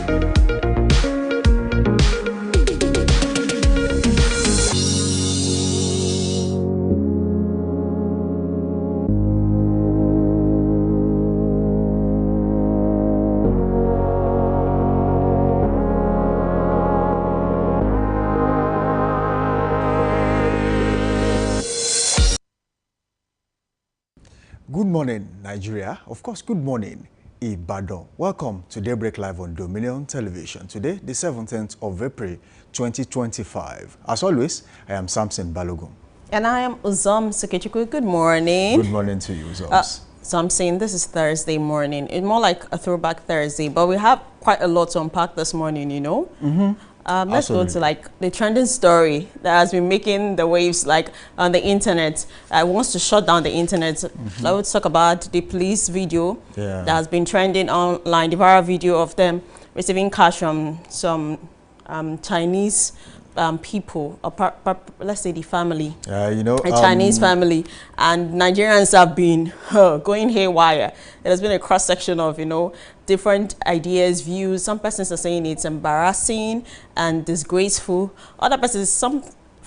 Good morning, Nigeria. Of course, good morning, Ibadan. Welcome to Daybreak Live on Dominion Television. Today, the 17th of April, 2025. As always, I am Samson Balogun. And I am Uzom Sekechukwu. Good morning. Good morning to you, Uzom. So I'm saying this is Thursday morning. It's more like a throwback Thursday, but we have quite a lot to unpack this morning, you know? Let's go to like the trending story that has been making the waves like on the internet. Wants to shut down the internet. Let's talk about the police video that has been trending online, the viral video of them receiving cash from some Chinese people, let's say the family, you know, a Chinese family, and Nigerians have been going haywire. There has been a cross section of, you know, different ideas, views. Some persons are saying it's embarrassing and disgraceful. Other persons,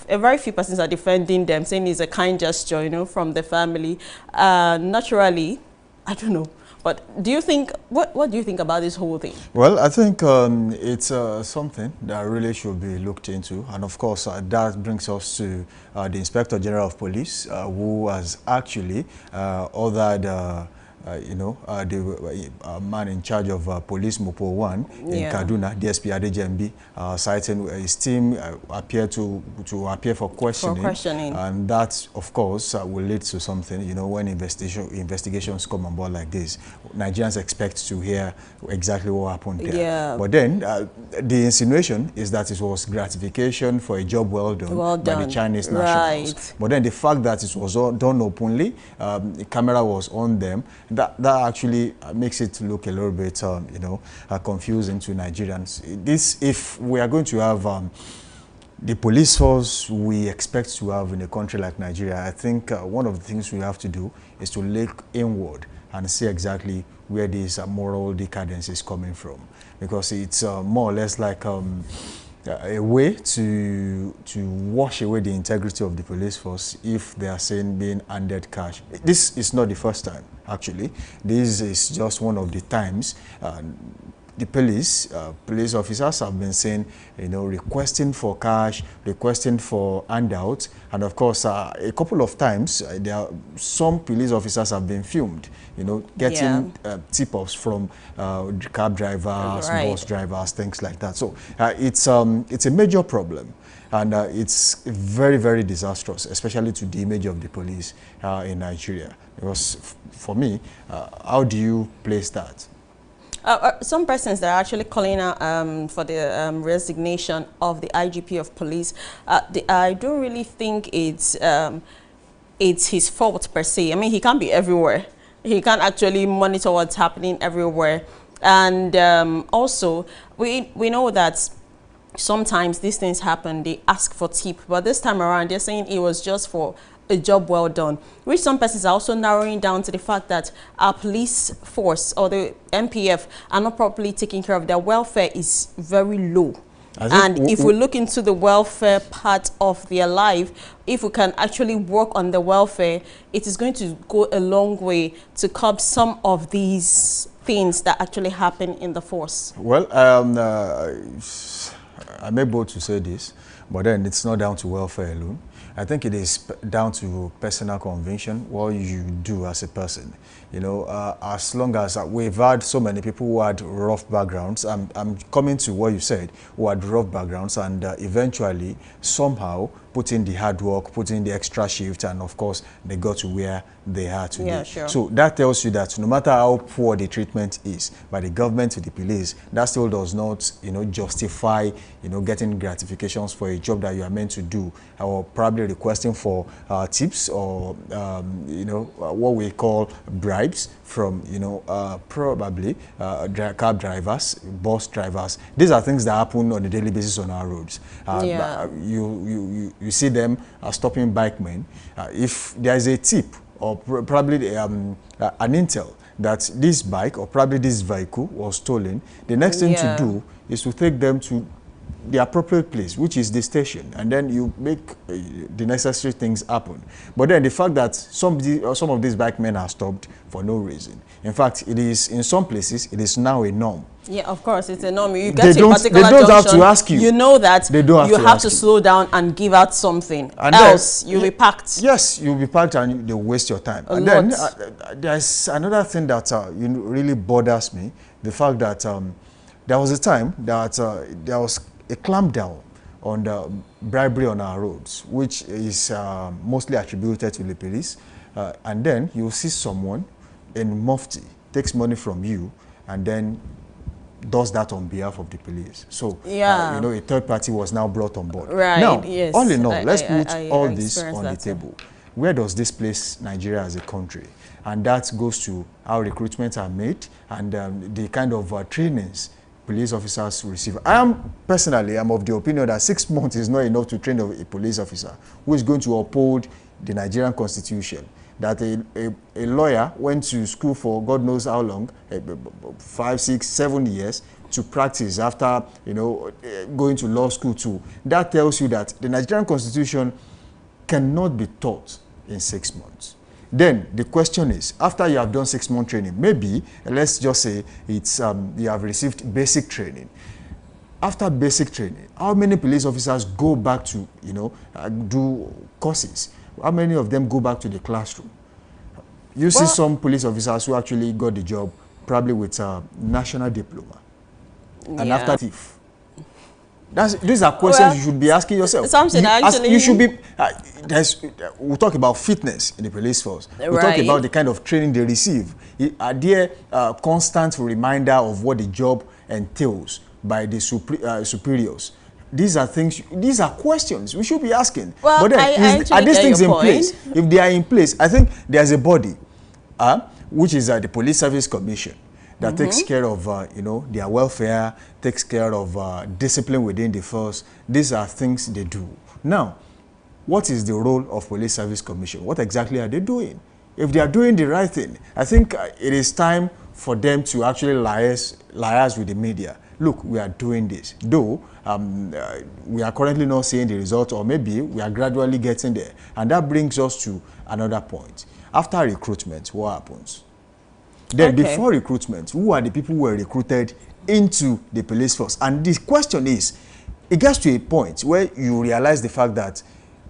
a very few persons are defending them, saying it's a kind gesture, you know, from the family. Naturally, I don't know. But do you think, what do you think about this whole thing? Well, I think it's something that really should be looked into. And of course, that brings us to the Inspector General of Police, who has actually ordered the man in charge of Police Mopo 1 in Kaduna, DSP Adejembi, citing his team appear to appear for questioning. And that, of course, will lead to something, you know, when investigations come on board like this. Nigerians expect to hear exactly what happened there. Yeah. But then, the insinuation is that it was gratification for a job well done by the Chinese nationals. Right. But then the fact that it was done openly, the camera was on them, that actually makes it look a little bit, confusing to Nigerians. If we are going to have the police force we expect to have in a country like Nigeria, I think one of the things we have to do is to look inward and see exactly where this moral decadence is coming from, because it's more or less like a way to wash away the integrity of the police force if they are saying being handed cash. This is not the first time, actually. This is just one of the times the police officers have been saying, you know, requesting for cash, requesting for handouts, and of course, a couple of times, some police officers have been filmed, you know, getting tip-offs from cab drivers, bus drivers, things like that. So it's a major problem, and it's very, very disastrous, especially to the image of the police in Nigeria. Because for me, how do you place that? Some persons that are actually calling out for the resignation of the IGP of police, I don't really think it's his fault per se. I mean, he can't be everywhere. He can't actually monitor what's happening everywhere. And also, we know that sometimes these things happen, they ask for tip. But this time around, they're saying it was just for a job well done, which some persons are also narrowing down to the fact that our police force or the MPF are not properly taking care of their welfare is very low. And if we look into the welfare part of their life, if we can actually work on the welfare, it is going to go a long way to curb some of these things that actually happen in the force. Well, I'm able to say this, but then it's not down to welfare alone. I think it is down to personal conviction, what you do as a person. You know, as long as we've had so many people who had rough backgrounds, I'm coming to what you said, who had rough backgrounds, and eventually, somehow, put in the hard work, put in the extra shift, and of course, they got to where they are today. Yeah, sure. So that tells you that no matter how poor the treatment is by the government to the police, that still does not, you know, justify, you know, getting gratifications for a job that you are meant to do, or probably requesting for tips or, you know, what we call bribes from, you know, probably cab drivers, bus drivers. These are things that happen on a daily basis on our roads. You see them stopping bikemen. If there is a tip or probably an intel that this bike or probably this vehicle was stolen, the next thing to do is to take them to the appropriate place, which is the station, and then you make the necessary things happen. But then the fact that some of these bike men are stopped for no reason. In fact, it is in some places it is now a norm. Yeah, of course, it's a norm. You get to a particular junction, they don't have to ask you. You know that they don't you have to slow down and give out something, and else you'll be packed. Yes, you'll be packed and they'll waste your time. Then there's another thing that really bothers me, the fact that there was a time that there was a clampdown on the bribery on our roads, which is mostly attributed to the police. And then you'll see someone in mufti takes money from you and then does that on behalf of the police. So, you know, a third party was now brought on board. Right, now, yes. all in all, let's put all this on the table. Where does this place Nigeria as a country? And that goes to how recruitments are made and the kind of trainings police officers receive. Personally, I'm of the opinion that 6 months is not enough to train a police officer who is going to uphold the Nigerian Constitution. That a lawyer went to school for God knows how long, 5, 6, 7 years to practice after, you know, going to law school too. That tells you that the Nigerian Constitution cannot be taught in 6 months. Then the question is, after you have done 6-month training, maybe let's just say it's you have received basic training. After basic training, how many police officers go back to, you know, do courses? How many of them go back to the classroom? You see some police officers who actually got the job probably with a national diploma, and after thief. These are questions you should be asking yourself. You should be. We'll talk about fitness in the police force. We'll talk about the kind of training they receive. Are there constant reminder of what the job entails by the superiors? These are things. These are questions we should be asking. Well, but then, are these things in place? If they are in place, I think there's a body, which is the Police Service Commission, that takes care of, you know, their welfare, takes care of discipline within the force. These are things they do. Now, what is the role of Police Service Commission? What exactly are they doing? If they are doing the right thing, I think it is time for them to actually liaise with the media. Look, we are doing this. Though we are currently not seeing the result, or maybe we are gradually getting there. And that brings us to another point. After recruitment, what happens? Then before recruitment, who are the people who were recruited into the police force? And the question is, it gets to a point where you realize the fact that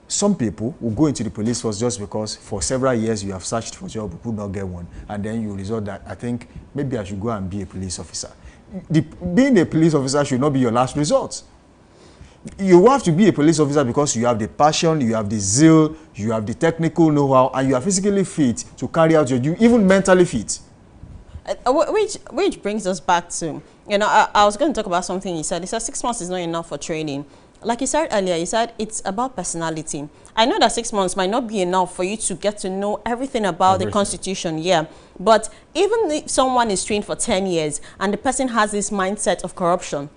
some people will go into the police force just because for several years you have searched for a job, you could not get one, and then you resort that, I think maybe I should go and be a police officer. Being a police officer should not be your last resort. You have to be a police officer because you have the passion, you have the zeal, you have the technical know-how, and you are physically fit to carry out your duty, even mentally fit. Which brings us back to, you know, I was going to talk about something he said. He said 6 months is not enough for training. Like you said earlier, you said it's about personality. I know that 6 months might not be enough for you to get to know everything about the Constitution, but even if someone is trained for 10 years and the person has this mindset of corruption,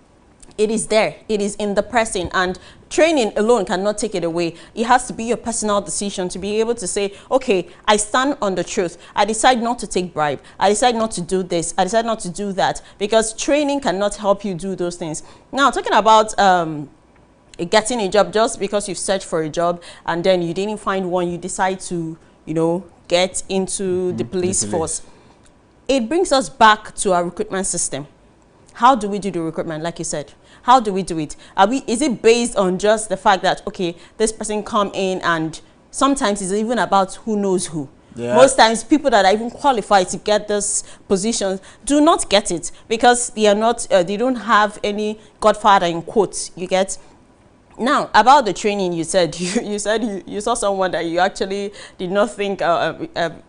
it is there. It is in the person, and training alone cannot take it away. It has to be your personal decision to be able to say, okay, I stand on the truth. I decide not to take bribe. I decide not to do this. I decide not to do that, because training cannot help you do those things. Now, talking about getting a job, just because you've searched for a job and then you didn't find one, you decide to, you know, get into the police force. It brings us back to our recruitment system. How do we do the recruitment, like you said? How do we do it? Is it based on just the fact that, okay, this person come in, and sometimes it's even about who knows who? Yeah. Most times people that are even qualified to get this positions do not get it because they are not, they don't have any godfather in quotes, you get? Now, about the training, you said you saw someone that you actually did not think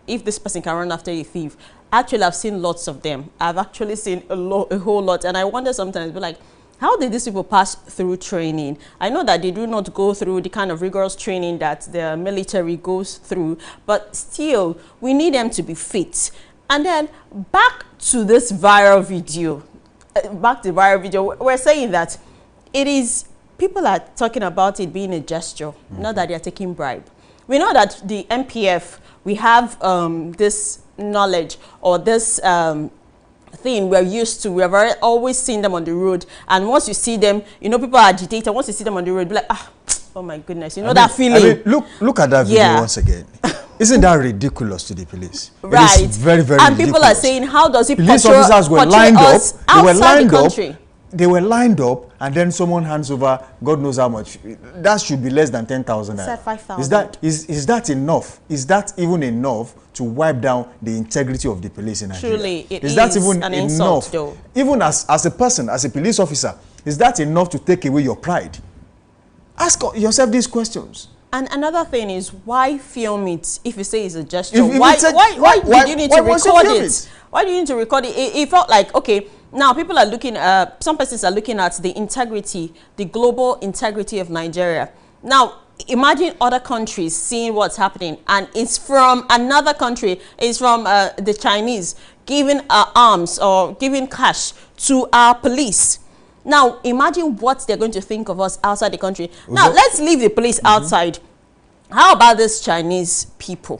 if this person can run after a thief. Actually, I've seen lots of them. I've actually seen a whole lot, and I wonder sometimes, but like, how did these people pass through training? I know that they do not go through the kind of rigorous training that the military goes through, but still, we need them to be fit. And then back to this viral video. We're saying that it is, people are talking about it being a gesture, not that they are taking bribe. We know that the MPF, we have this knowledge or this thing we're used to. We've always seen them on the road, and once you see them, you know, people are agitated. Once you see them on the road, be like, ah, oh my goodness, you know, that feeling. Look at that video once again. Isn't that ridiculous to the police? Right. It is very, very and ridiculous. People are saying, how does it police officers were lined up? They were lined up. They were lined up, and then someone hands over God knows how much. That should be less than 10,000. Said 5,000. Is that enough? Is that even enough to wipe down the integrity of the police in Nigeria? Truly, it is that even an enough? Insult, though. Even as a person, as a police officer, is that enough to take away your pride? Ask yourself these questions. And another thing is, why film it if you say it's a gesture? Why do you need to record it? Why do you need to record it? It felt like, okay, now people are looking, some persons are looking at the integrity, the global integrity of Nigeria. Now, imagine other countries seeing what's happening, and it's from another country, it's from the Chinese, giving arms or giving cash to our police. Now, imagine what they're going to think of us outside the country. Now, let's leave the police outside. How about these Chinese people?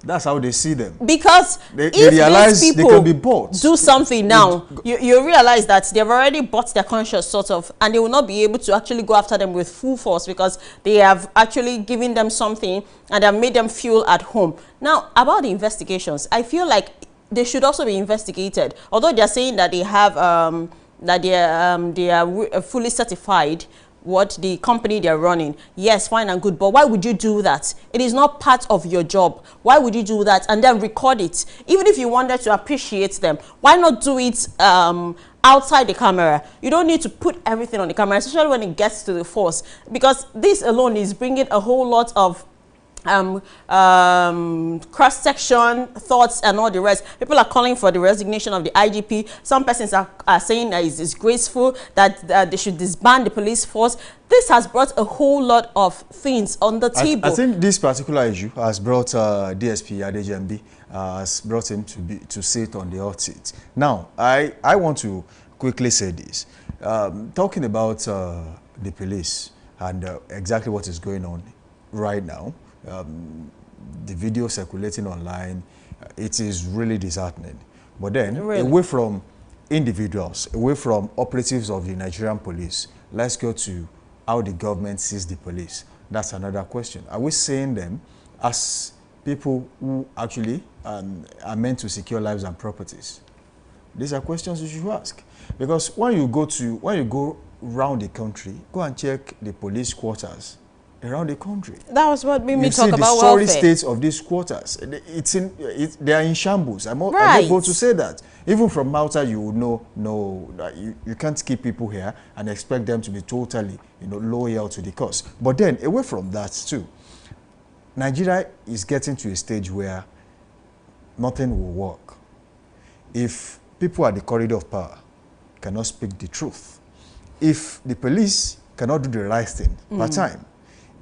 That's how they see them. Because they realize they can be bought. Do something now, you realize that they've already bought their conscience, sort of, and they will not be able to actually go after them with full force because they have actually given them something and have made them feel at home. Now, about the investigations, I feel like they should also be investigated. Although they're saying that they have... that they are fully certified, what the company they're running. Yes, fine and good, but why would you do that? It is not part of your job. Why would you do that and then record it? Even if you wanted to appreciate them, why not do it outside the camera? You don't need to put everything on the camera, especially when it gets to the force, because this alone is bringing a whole lot of cross-section thoughts and all the rest. People are calling for the resignation of the IGP. Some persons are saying that it's disgraceful, that they should disband the police force. This has brought a whole lot of things on the table. I think this particular issue has brought DSP Adejembi, has brought him to sit on the hot seat. Now, I want to quickly say this. Talking about the police and exactly what is going on right now, the video circulating online, it is really disheartening. But then, away from individuals, away from operatives of the Nigerian police, let's go to how the government sees the police. That's another question. Are we seeing them as people who actually are meant to secure lives and properties? These are questions you should ask. Because when you go around the country, go and check the police quarters around the country. That was what made me talk about welfare. welfare. The sorry state of these quarters. They are in shambles. I'm not going to say that. Even from Malta, you would know that you can't keep people here and expect them to be totally, loyal to the cause. But then, away from that too, Nigeria is getting to a stage where nothing will work. If people at the corridor of power cannot speak the truth, if the police cannot do the right thing per time,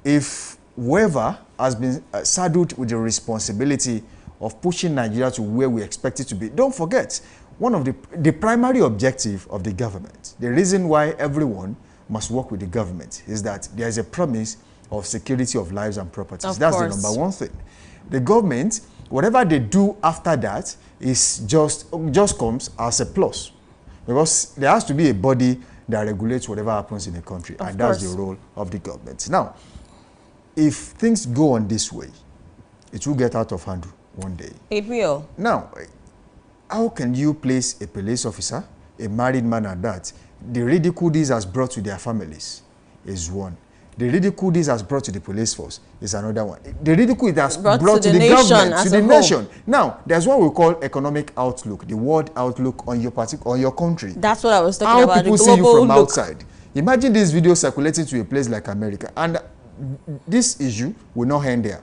if whoever has been saddled with the responsibility of pushing Nigeria to where we expect it to be, don't forget, one of the primary objective of the government, the reason why everyone must work with the government is that there is a promise of security of lives and properties. That's the number one thing. The government, whatever they do after that, is just comes as a plus. Because there has to be a body that regulates whatever happens in the country. And that's the role of the government. Now, if things go on this way, it will get out of hand one day. It will. Now, how can you place a police officer, a married man at that? The ridicule this has brought to their families is one. The ridicule this has brought to the police force is another one. The ridicule it has brought to the government, to the nation. Now, there's what we call economic outlook, the world outlook on your country. That's what I was talking about. How people see you from outside. Imagine this video circulating to a place like America, and this issue will not end there.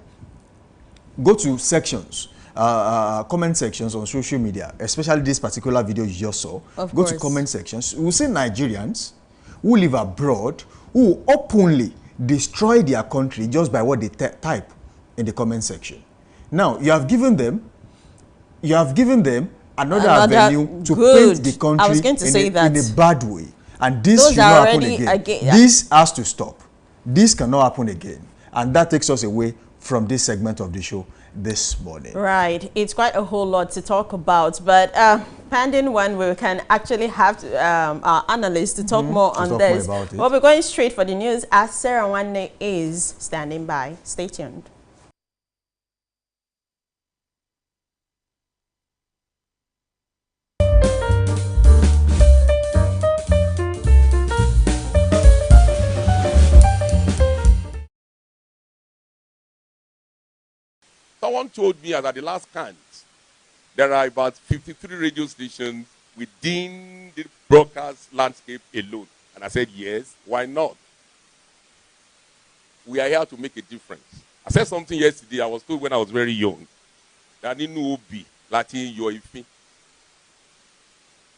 Go to sections, comment sections on social media, especially this particular video you just saw. Go to comment sections. You will see Nigerians who live abroad who openly destroy their country just by what they type in the comment section. Now, you have given them another avenue to paint the country in a bad way. And this should not happen again. This has to stop. This cannot happen again. And that takes us away from this segment of the show. this morning. Right. It's quite a whole lot to talk about, but pending when we can actually have our analysts to talk more on this. Well, we're going straight for the news as Sarah Nwanne is standing by. Stay tuned. Someone told me that at the last count, there are about 53 radio stations within the broadcast landscape alone. And I said, yes, why not? We are here to make a difference. I said something yesterday, I was told when I was very young, that in Obi, Latin, Yoifi.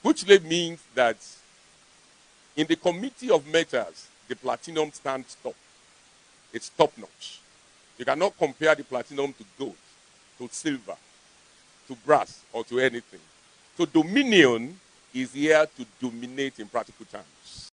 Which means that in the committee of matters, the platinum stands top. It's top-notch. You cannot compare the platinum to gold, to silver, to brass, or to anything. So Dominion is here to dominate in practical terms.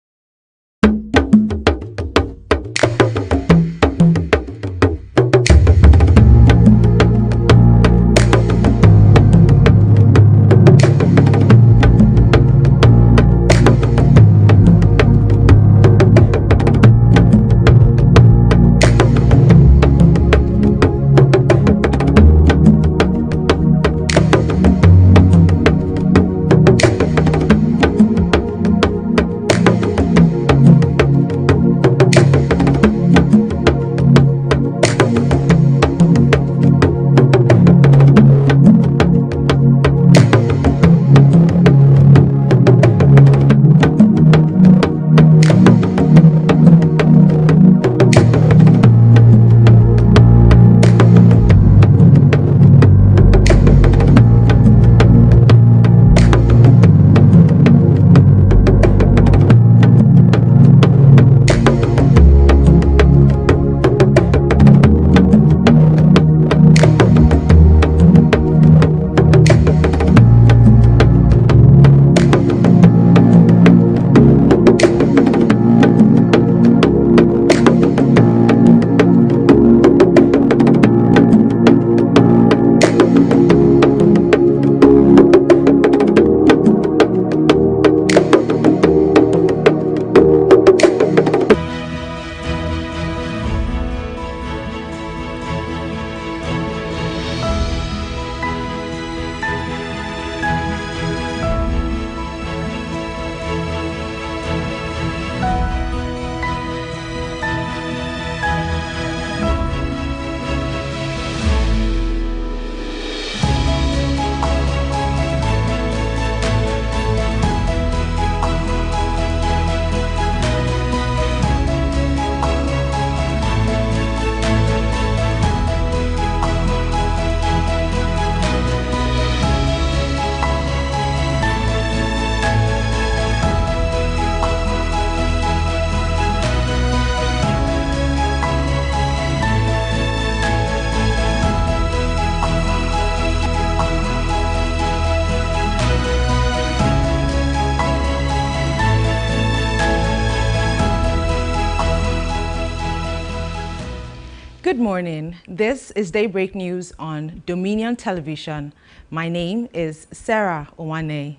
Good morning. This is Daybreak News on Dominion Television. My name is Sarah Nwanne.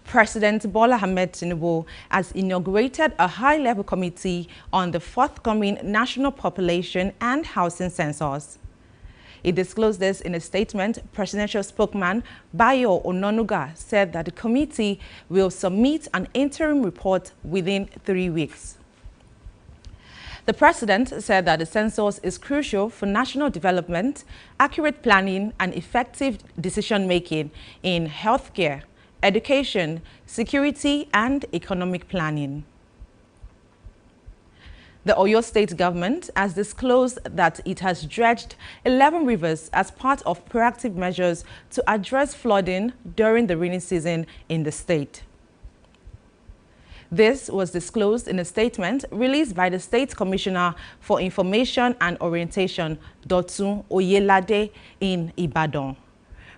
President Bola Ahmed Tinubu has inaugurated a high-level committee on the forthcoming National Population and Housing Census. He disclosed this in a statement. Presidential spokesman Bayo Ononuga said that the committee will submit an interim report within 3 weeks. The president said that the census is crucial for national development, accurate planning, and effective decision-making in healthcare, education, security, and economic planning. The Oyo State government has disclosed that it has dredged 11 rivers as part of proactive measures to address flooding during the rainy season in the state. This was disclosed in a statement released by the State Commissioner for Information and Orientation, Dotun Oyelade, in Ibadan,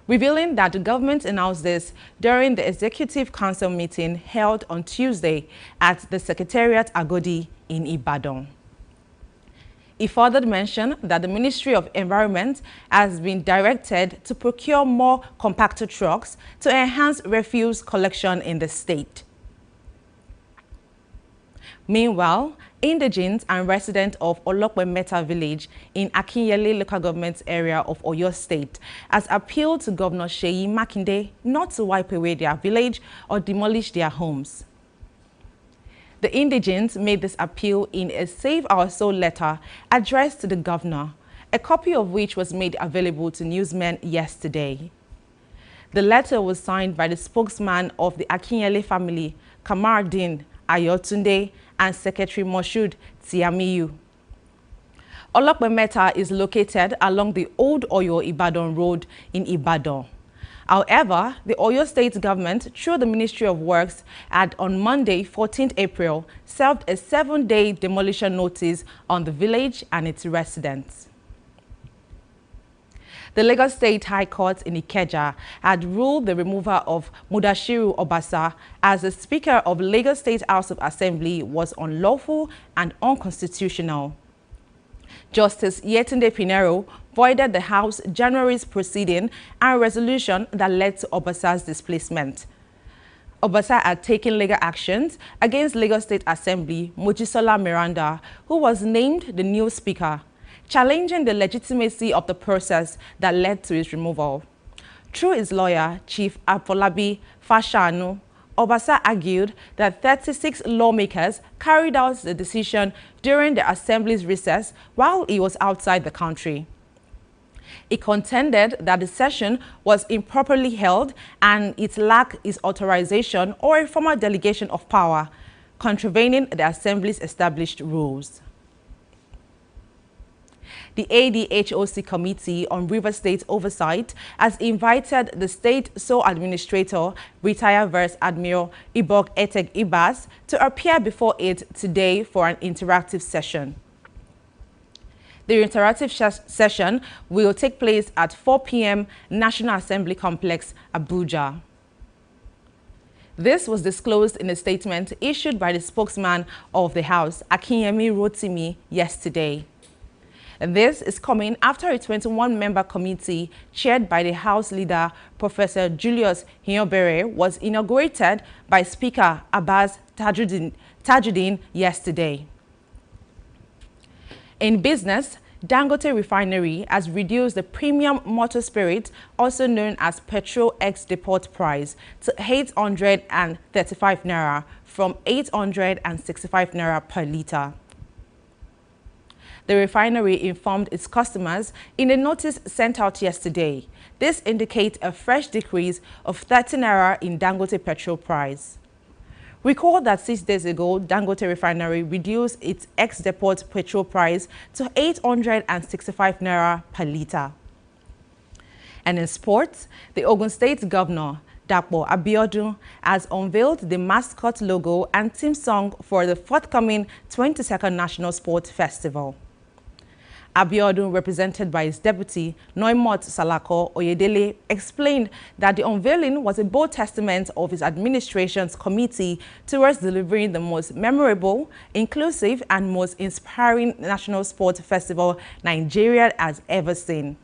revealing that the government announced this during the Executive Council meeting held on Tuesday at the Secretariat Agodi in Ibadan. He further mentioned that the Ministry of Environment has been directed to procure more compactor trucks to enhance refuse collection in the state. Meanwhile, indigents and residents of Olokwe-Meta village in Akinyele local government area of Oyo State has appealed to Governor Seyi Makinde not to wipe away their village or demolish their homes. The indigents made this appeal in a Save Our Soul letter addressed to the governor, a copy of which was made available to newsmen yesterday. The letter was signed by the spokesman of the Akinyele family, Kamardin Ayotunde, and Secretary Moshood Tiamiyu. Olokwe-Meta is located along the old Oyo-Ibadan road in Ibadan. However, the Oyo State government, through the Ministry of Works, had on Monday, 14th April, served a 7-day demolition notice on the village and its residents. The Lagos State High Court in Ikeja had ruled the removal of Mudashiru Obasa as the Speaker of Lagos State House of Assembly was unlawful and unconstitutional. Justice Yetunde Pinero voided the House January's proceeding and resolution that led to Obasa's displacement. Obasa had taken legal actions against Lagos State Assembly Mojisola Miranda, who was named the new Speaker, challenging the legitimacy of the process that led to his removal. Through his lawyer, Chief Afolabi Fashanu, Obasa argued that 36 lawmakers carried out the decision during the Assembly's recess while he was outside the country. He contended that the session was improperly held and it lacked his authorization or a formal delegation of power, contravening the Assembly's established rules. The ADHOC Committee on River State Oversight has invited the State Sole Administrator, retired Vice Admiral Ibok Etek Ibas, to appear before it today for an interactive session. The interactive session will take place at 4 p.m. National Assembly Complex, Abuja. This was disclosed in a statement issued by the spokesman of the House, Akinyemi Rotimi, yesterday. And this is coming after a 21-member committee chaired by the House leader, Professor Julius Hinyobere, was inaugurated by Speaker Abbas Tajuddin yesterday. In business, Dangote Refinery has reduced the premium motor spirit, also known as petrol ex-depot price, to 835 naira from 865 naira per litre. The refinery informed its customers in a notice sent out yesterday. This indicates a fresh decrease of 30 naira in Dangote petrol price. Recall that 6 days ago, Dangote Refinery reduced its ex-depot petrol price to 865 naira per litre. And in sports, the Ogun State Governor, Dapo Abiodun, has unveiled the mascot logo and theme song for the forthcoming 22nd National Sports Festival. Abiodun, represented by his deputy, Noimot Salako Oyedele, explained that the unveiling was a bold testament of his administration's committee towards delivering the most memorable, inclusive, and most inspiring national sports festival Nigeria has ever seen.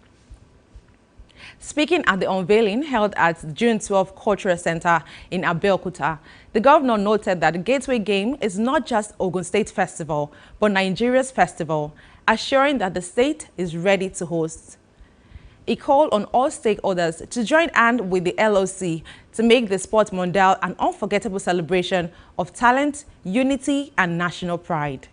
Speaking at the unveiling held at June 12 Cultural Center in Abeokuta, the governor noted that the Gateway Game is not just Ogun State Festival, but Nigeria's festival, assuring that the state is ready to host. He called on all stakeholders to join hands with the LOC to make the Sport Mondial an unforgettable celebration of talent, unity, and national pride.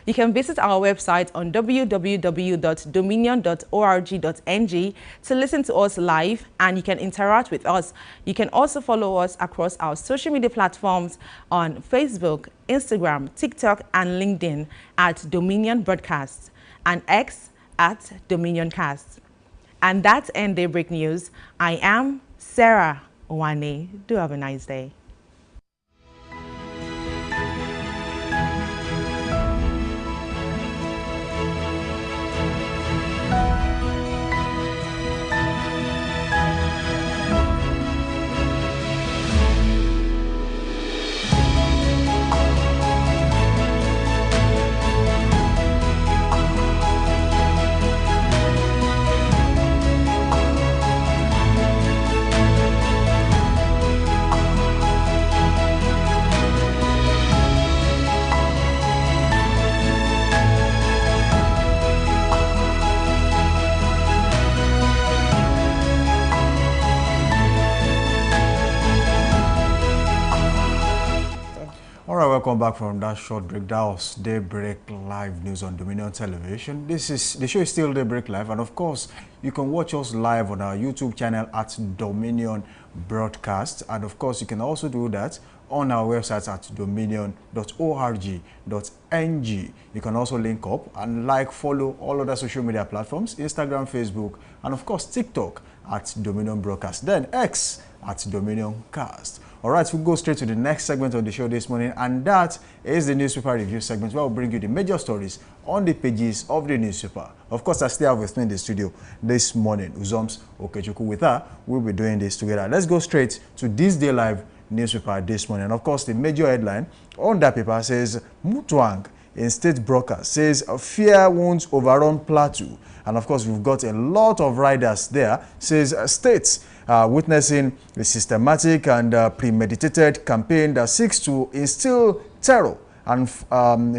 You can visit our website on www.dominion.org.ng to listen to us live, and you can interact with us. You can also follow us across our social media platforms on Facebook, Instagram, TikTok, and LinkedIn at Dominion Broadcast, and X at Dominioncast. And that's End Daybreak News. I am Sarah Owane. Do have a nice day. All right, welcome back from that short break. That was Daybreak Live News on Dominion Television. The show is still Daybreak Live, and of course, you can watch us live on our YouTube channel at Dominion Broadcast, and of course, you can also do that on our website at dominion.org.ng. You can also link up and follow all other social media platforms, Instagram, Facebook, and of course, TikTok at Dominion Broadcast. Then X at Dominion Cast. All right, we'll go straight to the next segment of the show this morning, and that is the newspaper review segment, where we'll bring you the major stories on the pages of the newspaper. Of course, I still have with me in the studio this morning, Uzoms Okechukwu. With her, we'll be doing this together. Let's go straight to this Day Live newspaper this morning. And of course, the major headline on that paper says, Mutwang in state broadcast says, fear won't overrun Plateau. And of course, we've got a lot of riders there, says states witnessing a systematic and premeditated campaign that seeks to instill terror and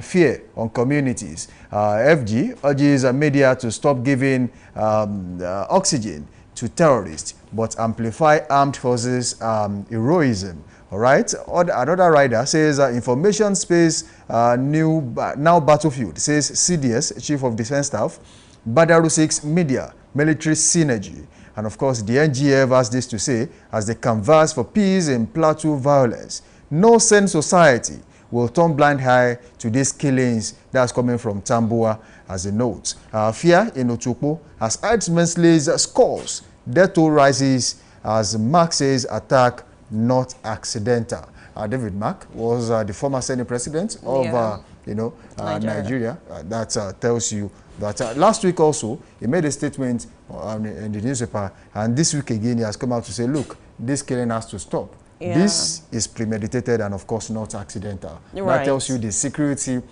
fear on communities. FG urges media to stop giving oxygen to terrorists, but amplify armed forces heroism. All right. Another rider says information space now battlefield, says CDS, Chief of Defense Staff, Badaru 6 media, military synergy. And of course, the NGF has this to say as they canvass for peace in Plateau violence. No sane society will turn blind eye to these killings that's coming from Tambua, as a note. Fear in Otukpo has immensely scores. Death toll rises as Mark says attack not accidental. David Mark was the former Senate president of Nigeria. That tells you that last week also he made a statement in the newspaper, and this week again he has come out to say, look, this killing has to stop. Yeah. This is premeditated and of course not accidental. Right. That tells you the security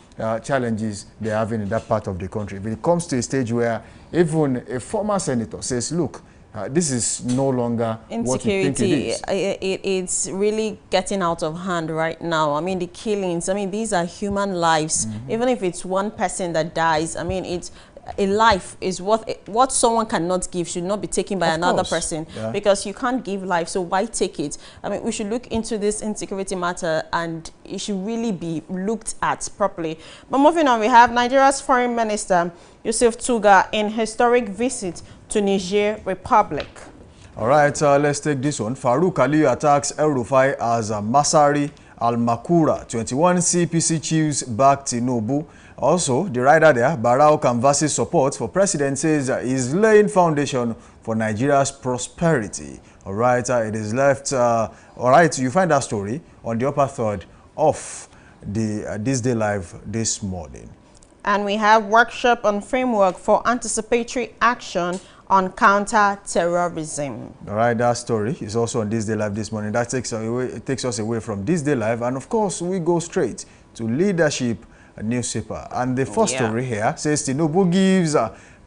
challenges they're having in that part of the country. If it comes to a stage where even a former senator says, look, this is no longer what you think it is. It's really getting out of hand right now. I mean, the killings, I mean, these are human lives. Even if it's one person that dies, I mean, it's a life is what someone cannot give should not be taken by another person, because you can't give life, so why take it? I mean, we should look into this insecurity matter, and it should really be looked at properly. But moving on, we have Nigeria's Foreign Minister Yusuf Tuga in historic visit to Niger Republic. All right, let's take this one. Farouk Ali attacks El Rufai as Masari Al-Makura. 21 CPC chiefs back Tinubu. Also, the rider there, Barao canvasses support for president, says is laying foundation for Nigeria's prosperity. All right, it is left. All right, you find that story on the upper third of the This Day Live this morning. And we have workshop on framework for anticipatory action on counter-terrorism. All right, that story is also on This Day Live this morning. That takes us away from This Day Live, and of course, we go straight to Leadership newspaper. And the first story here says Tinubu gives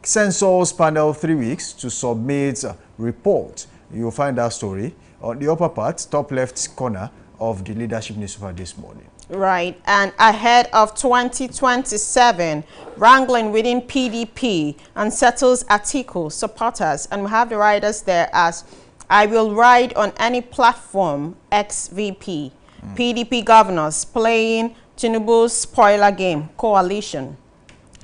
Census panel 3 weeks to submit report. You'll find that story on the upper part, top left corner of the Leadership newspaper this morning. Right, and ahead of 2027, wrangling within PDP unsettles Atiku supporters, and we have the riders there as I will ride on any platform, ex-VP. PDP governors playing Tinubu's spoiler game, coalition.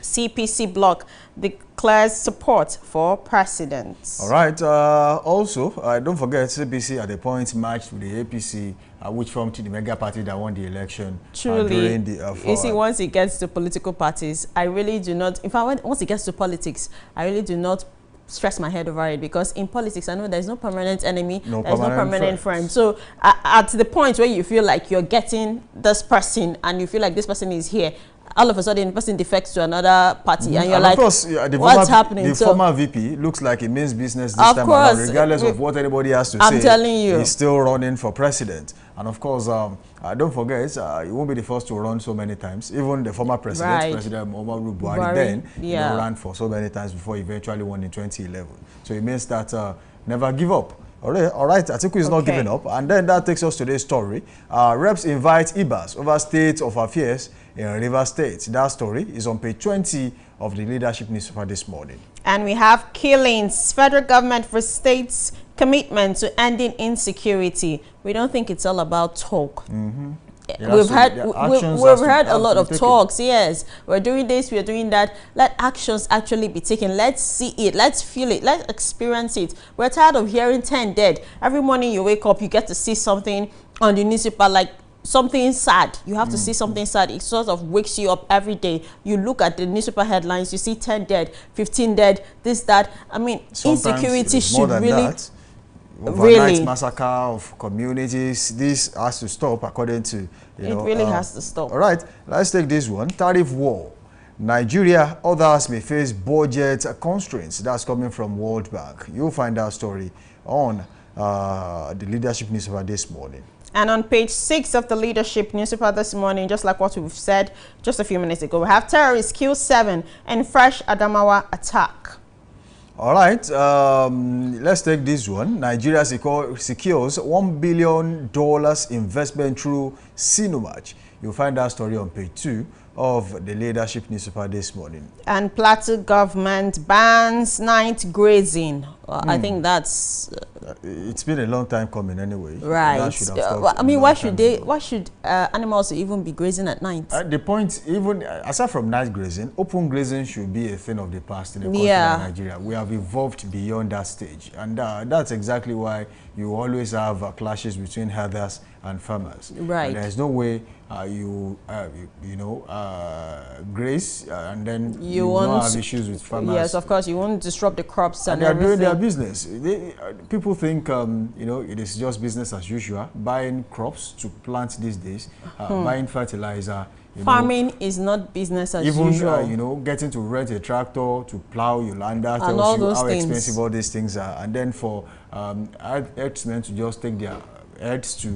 CPC bloc declares support for presidents. All right. Also, don't forget, CPC at the point matched with the APC, which formed the mega party that won the election. Truly, you see, once it gets to political parties, I really do not. In fact, once it gets to politics, I really do not stress my head over it, because in politics I know there's no permanent enemy, there's no permanent friend. So at the point where you feel like you're getting this person and you feel like this person is here, all of a sudden the person defects to another party, and you're like, of course, what's happening? The former VP looks like he means business this time around, regardless of what anybody has to say. I'm telling you, he's still running for president. And of course, don't forget, he won't be the first to run so many times. Even the former president, President Muhammadu Buhari, then he ran for so many times before he eventually won in 2011. So it means that never give up. All right, Atiku is not giving up. And then that takes us to this story. Reps invite Ibas over state of affairs in Rivers State. That story is on page 20 of the Leadership newspaper this morning. And we have killings. Federal government for states' commitment to ending insecurity. We don't think it's all about talk. We've heard a lot of talks. Yes, we're doing this, we're doing that. Let actions actually be taken. Let's see it, let's feel it, let's experience it. We're tired of hearing 10 dead. Every morning you wake up, you get to see something on the newspaper, like something sad. You have to see something sad. It sort of wakes you up every day. You look at the newspaper headlines, you see 10 dead, 15 dead, this, that. I mean, sometimes insecurity should really overnight massacre of communities. This has to stop, according to it really has to stop. All right, let's take this one. Tariff war. Nigeria, others may face budget constraints. That's coming from World Bank. You'll find that story on the Leadership newspaper this morning. And on page 6 of the Leadership newspaper this morning, just like what we've said just a few minutes ago, we have terrorists kill 7 in fresh Adamawa attack. All right, let's take this one. Nigeria secures $1 billion investment through Sinomach. You'll find that story on page 2 of the Leadership newspaper this morning. And Plateau government bans night grazing. I think that's... it's been a long time coming anyway. Right. I mean, why should animals even be grazing at night? The point, even aside from night grazing, open grazing should be a thing of the past in a country like Nigeria. We have evolved beyond that stage. And that's exactly why you always have clashes between herders and farmers. Right. And there's no way graze and then you won't have issues with farmers. Yes, of course, you won't disrupt the crops and they are everything. doing their business. People think it is just business as usual. Buying crops to plant these days, buying fertilizer. Farming is not business as usual. Even getting to rent a tractor to plow your land, that tells you how expensive all these things are. And then for herdsmen to just take their herds to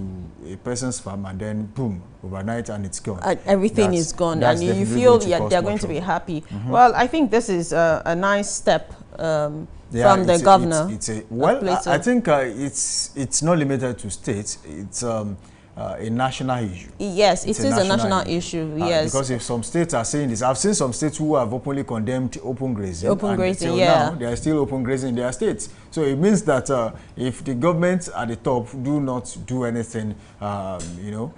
a person's farm and then boom, overnight, and it's gone. Everything is gone, and you feel they're going to be happy. Well, I think this is a nice step from the governor. I think it's not limited to states. It's a national issue. Yes, it is a national issue. Yes, because if some states are saying this, I've seen some states who have openly condemned open grazing. Open grazing, now they are still open grazing in their states. So it means that if the government at the top do not do anything,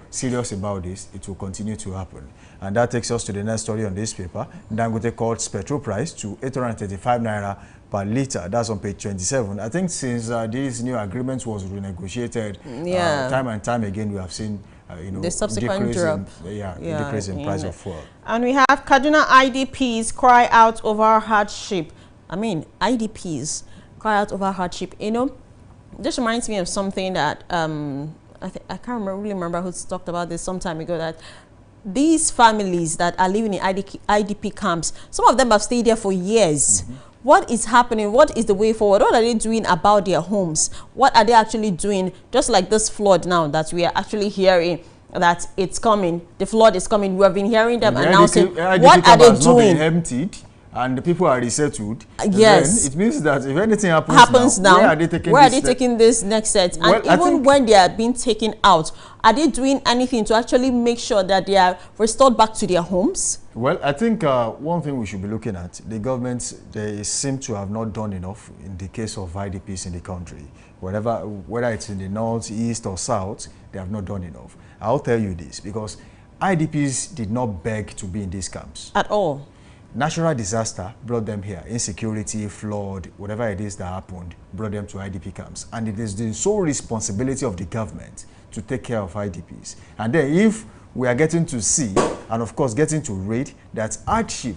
serious about this, it will continue to happen. And that takes us to the next story on this paper. Dangote cuts petrol price to 835 naira per litre. That's on page 27. I think since this new agreement was renegotiated, time and time again, we have seen the subsequent drop. Decrease in price of fuel. And we have Kaduna IDPs cry out over hardship. I mean, IDPs cry out over hardship. This reminds me of something that I can't really remember who talked about this some time ago, that these families that are living in IDP camps, some of them have stayed there for years. What is happening? What is the way forward? What are they doing about their homes? What are they actually doing? Just like this flood now that we are actually hearing that it's coming. The flood is coming. We have been hearing them announcing. What are they doing? Emptied, and the people are resettled. Yes. Then it means that if anything happens now, where are they taking this next set? And even when they are being taken out, are they doing anything to actually make sure that they are restored back to their homes? Well, I think one thing we should be looking at, the government, they seem to have not done enough in the case of IDPs in the country. Whether it's in the north, east, or south, they have not done enough. I'll tell you this, because IDPs did not beg to be in these camps. At all. Natural disaster brought them here. Insecurity, flood, whatever it is that happened, brought them to IDP camps. And it is the sole responsibility of the government to take care of IDPs. And then if we are getting to see, and of course getting to read, that hardship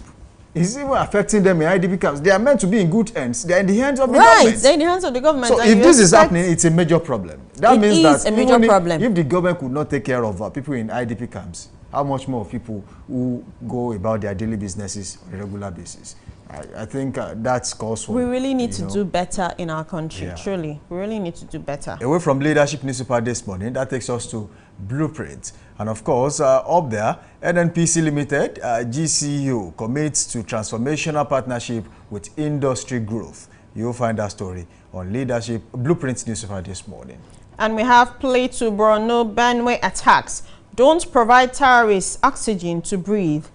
is even affecting them in IDP camps, they are meant to be in good hands. They are in the hands of the government. Right, they're in the hands of the government. So if this is happening, it's a major problem. That means that a major problem. If the government could not take care of people in IDP camps, how much more people who go about their daily businesses on a regular basis? I think that's cause for... We really need to do better in our country, truly. We really need to do better. Away from Leadership newspaper this morning, that takes us to Blueprint. And of course, up there, NNPC Limited, GCU, commits to transformational partnership with industry growth. You'll find that story on Leadership Blueprint newspaper this morning. And we have Plateau Borno Benue attacks. Don't provide terrorists oxygen to breathe.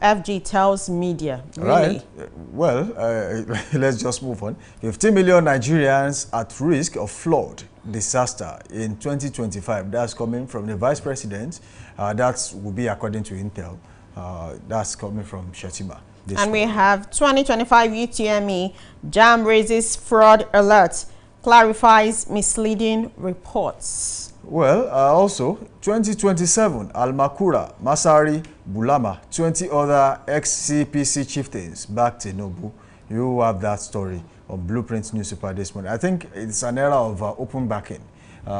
FG tells media. Really? Right. Well, let's just move on. 15 million Nigerians at risk of flood. disaster in 2025. That's coming from the Vice President. That will be according to Intel. That's coming from Shettima. And we have 2025 UTME, JAMB raises fraud alert, clarifies misleading reports. Well, also 2027, Almakura, Masari, Bulama, 20 other ex-CPC chieftains back to Tinubu. You have that story on Blueprint newspaper this morning. I think it's an era of open backing.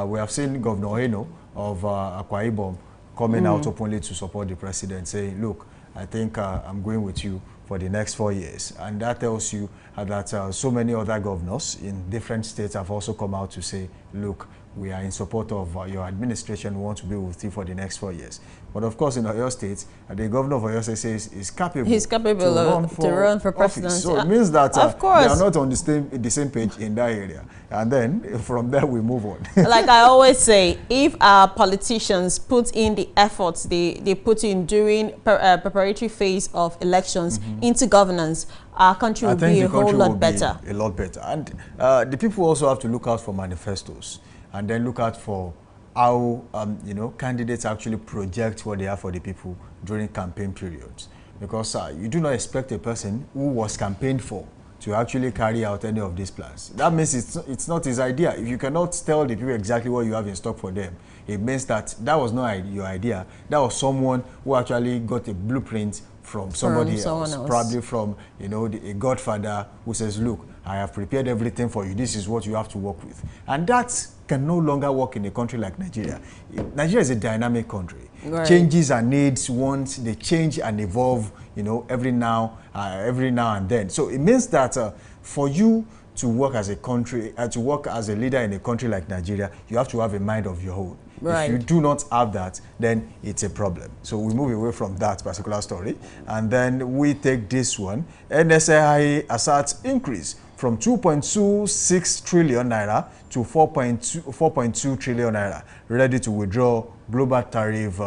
We have seen Governor Oheno of Akwa Ibom coming out openly to support the president, saying, look, I think I'm going with you for the next 4 years. And that tells you that so many other governors in different states have also come out to say, look, we are in support of your administration. We want to be with you for the next 4 years. But of course, in Oyo State, the governor of Oyo State says he's capable. He's capable to run for president. So it means that of course, they are not on the same page in that area. And then from there, we move on. Like I always say, if our politicians put in the efforts they put in during preparatory phase of elections into governance, our country will be a whole lot better. A lot better. And the people also have to look out for manifestos and then look out for how you know, candidates actually project what they are for the people during campaign periods. Because you do not expect a person who was campaigned for to actually carry out any of these plans. That means it's not his idea. If you cannot tell the people exactly what you have in stock for them, it means that that was not your idea. That was someone who actually got a blueprint from somebody else. Probably from, you know, a godfather who says, look, I have prepared everything for you. This is what you have to work with. And that can no longer work in a country like Nigeria. Nigeria is a dynamic country. Right. Changes and needs, wants, they change and evolve, you know, every now and then. So it means that for you to work as a country, to work as a leader in a country like Nigeria, you have to have a mind of your own. Right. If you do not have that, then it's a problem. So we move away from that particular story. And then we take this one. NSAI assets increase from 2.26 trillion naira to 4.2 trillion naira, ready to withdraw global tariff,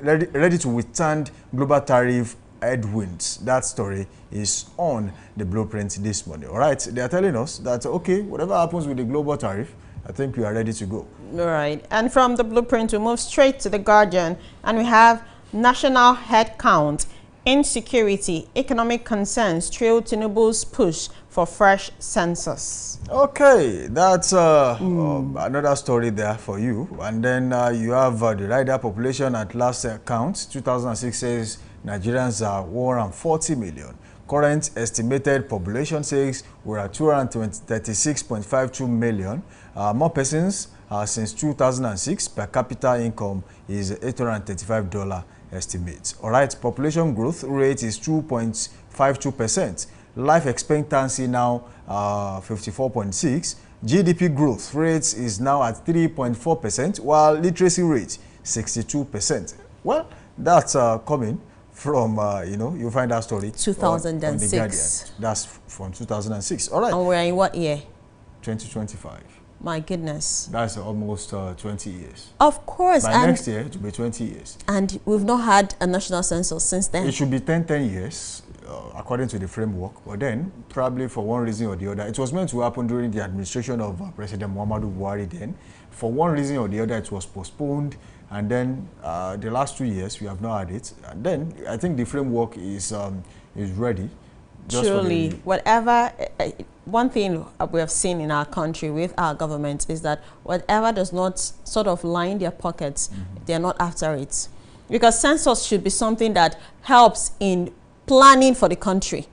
ready to withstand global tariff headwinds. That story is on the Blueprint this morning. All right, they are telling us that, okay, whatever happens with the global tariff, I think we are ready to go. All right, and from the Blueprint, we move straight to the Guardian, and we have national headcount, insecurity, economic concerns trail Tinubu's push for fresh census. Okay, that's another story there for you. And then you have the rider population at last count. 2006 says Nigerians are 140 million. Current estimated population says we're at 236.52 million. More persons since 2006. Per capita income is $835 estimate. All right, population growth rate is 2.52%. Life expectancy now 54.6. GDP growth rate is now at 3.4%, while literacy rate 62%. Well, that's coming from, you know, you find that story 2006. on the Guardian. That's from 2006. All right. And we're in what year? 2025. My goodness. That's almost 20 years. Of course. By next year, it will be 20 years. And we've not had a national census since then. It should be 10 years, according to the framework. But then, probably for one reason or the other, it was meant to happen during the administration of President Muhammadu Buhari then. For one reason or the other, it was postponed. And then, the last 2 years, we have not had it. And then, I think the framework is ready. Truly, whatever, one thing we have seen in our country with our government is that whatever does not sort of line their pockets, they're not after it. Because census should be something that helps in planning for the country.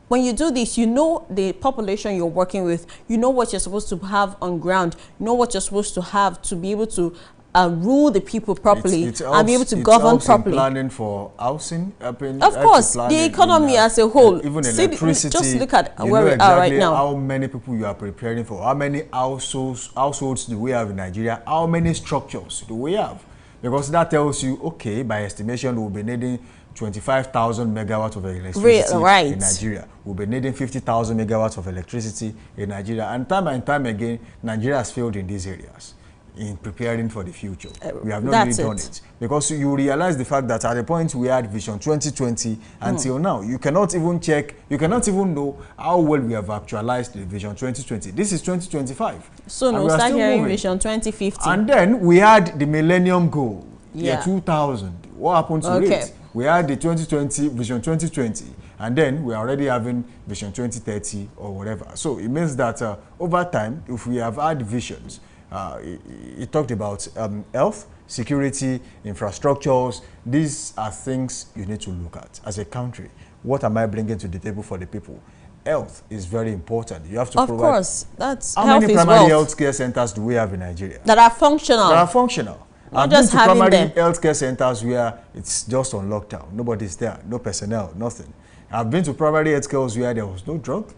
When you do this, you know the population you're working with, you know what you're supposed to have on ground, you know what you're supposed to have to be able to rule the people properly and be able to govern properly. Planning for housing, of course, the economy as a whole. Even electricity. Just look at where we are right now. How many people you are preparing for? How many households do we have in Nigeria? How many structures do we have? Because that tells you, okay, by estimation, we'll be needing 25,000 megawatts of electricity in Nigeria. We'll be needing 50,000 megawatts of electricity in Nigeria. And time again, Nigeria has failed in these areas. in preparing for the future. We have not really done it. Because you realize the fact that at the point we had Vision 2020 until now, you cannot even check, you cannot even know how well we have actualized the Vision 2020. This is 2025. So no, start hearing Vision 2050. And then we had the Millennium Goal, year 2000. What happened to it? We had the 2020, Vision 2020, and then we're already having Vision 2030 or whatever. So it means that over time, if we have had visions, it talked about health, security, infrastructures. These are things you need to look at as a country. What am I bringing to the table for the people? Health is very important. You have to provide. Of course, that's how many primary health care centers do we have in Nigeria? That are functional. That are functional. I've been to primary health care centers where it's just on lockdown. Nobody's there, no personnel, nothing. I've been to primary health care where there was no drug.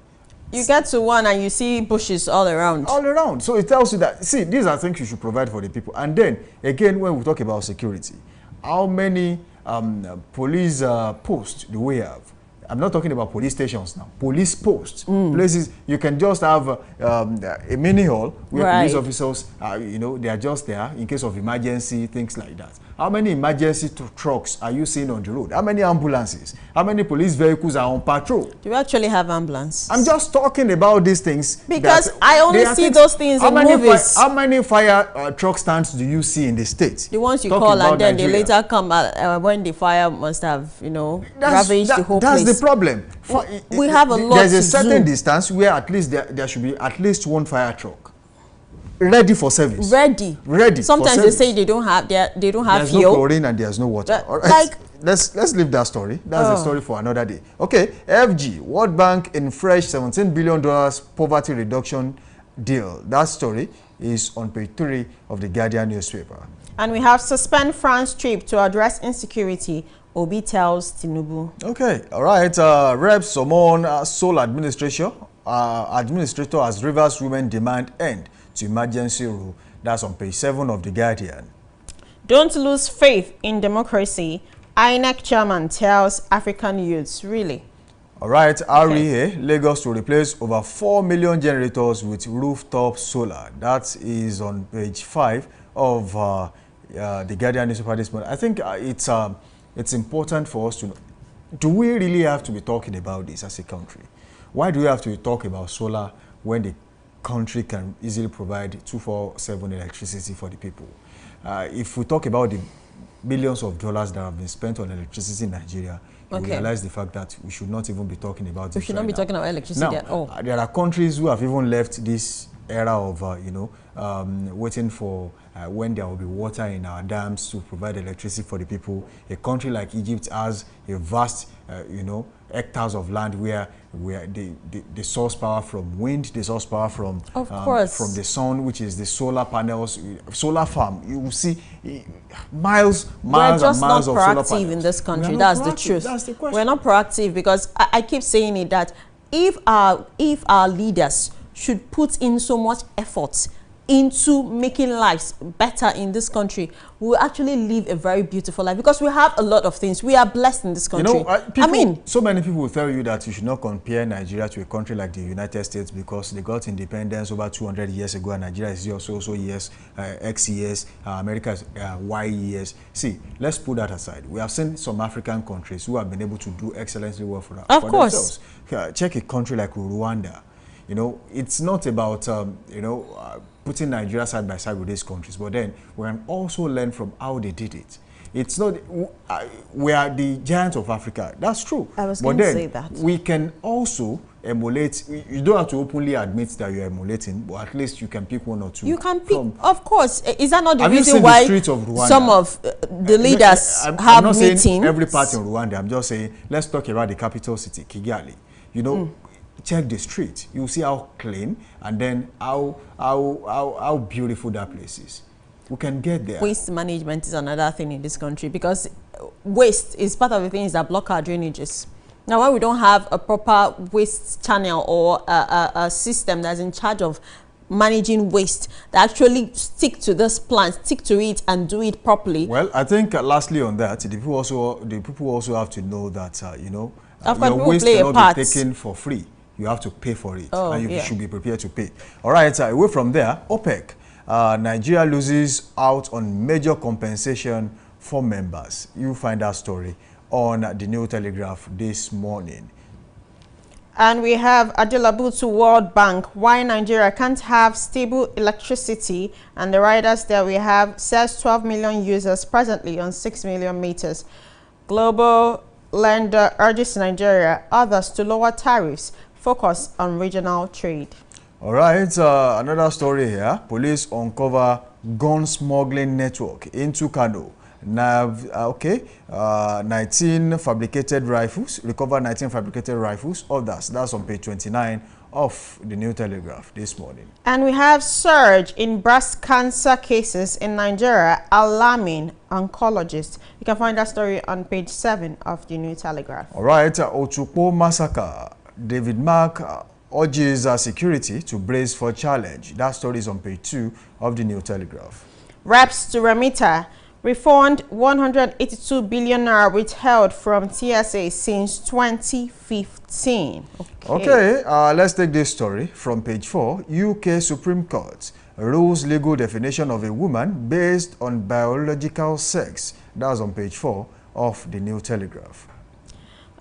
You get to one and you see bushes all around. All around. So it tells you that, see, these are things you should provide for the people. And then, again, when we talk about security, how many police posts do we have? I'm not talking about police stations now. Police posts, places you can just have a mini hall where police officers, you know, they are just there in case of emergency, things like that. How many emergency trucks are you seeing on the road? How many ambulances? How many police vehicles are on patrol? Do you actually have ambulances? I'm just talking about these things. Because I only see those things in movies. How many fire truck stands do you see in the state? The ones you call and then they later come out when the fire must have, you know, ravaged the whole place. That's the problem. We have a lot to do. There's a certain distance where at least there should be at least one fire truck ready for service. Ready. Sometimes they say they don't have fuel. There's no chlorine and there's no water. All right. Like, let's leave that story. That's a story for another day. Okay, FG, World Bank in fresh $17 billion poverty reduction deal. That story is on page 3 of the Guardian newspaper. And we have suspend France trip to address insecurity. Obi tells Tinubu. Okay, all right. Rep Somon sole administrator as Rivers women demand end to emergency rule. That's on page 7 of the Guardian. Don't lose faith in democracy. INEC chairman tells African youths. Really? All right. REA, Lagos to replace over 4 million generators with rooftop solar. That is on page 5 of the Guardian newspaper this morning. I think it's important for us to know, do we really have to be talking about this as a country? Why do we have to talk about solar when the country can easily provide 24/7 electricity for the people? If we talk about the billions of dollars that have been spent on electricity in Nigeria, we realize the fact that we should not even be talking about it. We should not be talking about electricity at all. There are countries who have even left this era of, waiting for when there will be water in our dams to provide electricity for the people. A country like Egypt has a vast, hectares of land where they source power from wind, they source power from the sun, which is the solar panels, solar farm. You will see miles and miles of solar panels. We're just not proactive in this country. That's the truth. That's the question. We're not proactive because I keep saying it that if our leaders should put in so much effort into making lives better in this country, we will actually live a very beautiful life because we have a lot of things. We are blessed in this country. So many people will tell you that you should not compare Nigeria to a country like the United States because they got independence over 200 years ago and Nigeria is also years, X years, America is Y years. See, let's put that aside. We have seen some African countries who have been able to do excellently well for themselves. Check a country like Rwanda. It's not about, putting Nigeria side by side with these countries, but then we can also learn from how they did it. It's not, we are the giants of Africa. That's true. I was going to say that. We can also emulate. You don't have to openly admit that you're emulating, but at least you can pick one or two. You can pick, of course. Is that not the reason why some of the leaders have meetings? I'm not saying every part in Rwanda. I'm just saying, let's talk about the capital city, Kigali. Check the street. You see how clean and then how beautiful that place is. We can get there. Waste management is another thing in this country because waste is part of the things that block our drainages. Now, when we don't have a proper waste channel or a system that's in charge of managing waste, that actually stick to this plan, stick to it and do it properly. Well, I think lastly on that, the people also have to know that, your waste cannot be taken for free. You have to pay for it, and you should be prepared to pay. All right, away from there, OPEC Nigeria loses out on major compensation for members. You find that story on the New Telegraph this morning. And we have Adelabu to World Bank, why Nigeria can't have stable electricity. And the riders there we have says 12 million users presently on 6 million meters. Global lender urges Nigeria, others to lower tariffs, focus on regional trade. All right, another story here. Police uncover gun smuggling network into Kano. Now, 19 fabricated rifles, recover 19 fabricated rifles, others. That's on page 29 of the New Telegraph this morning. And we have surge in breast cancer cases in Nigeria, alarming oncologists. You can find that story on page 7 of the New Telegraph. All right, Otukpo massacre. David Mark urges security to brace for challenge. That story is on page 2 of the New Telegraph. Reps to Remita. Refund 182 billion naira withheld from TSA since 2015. Okay, let's take this story from page 4. UK Supreme Court rules legal definition of a woman based on biological sex. That's on page 4 of the New Telegraph.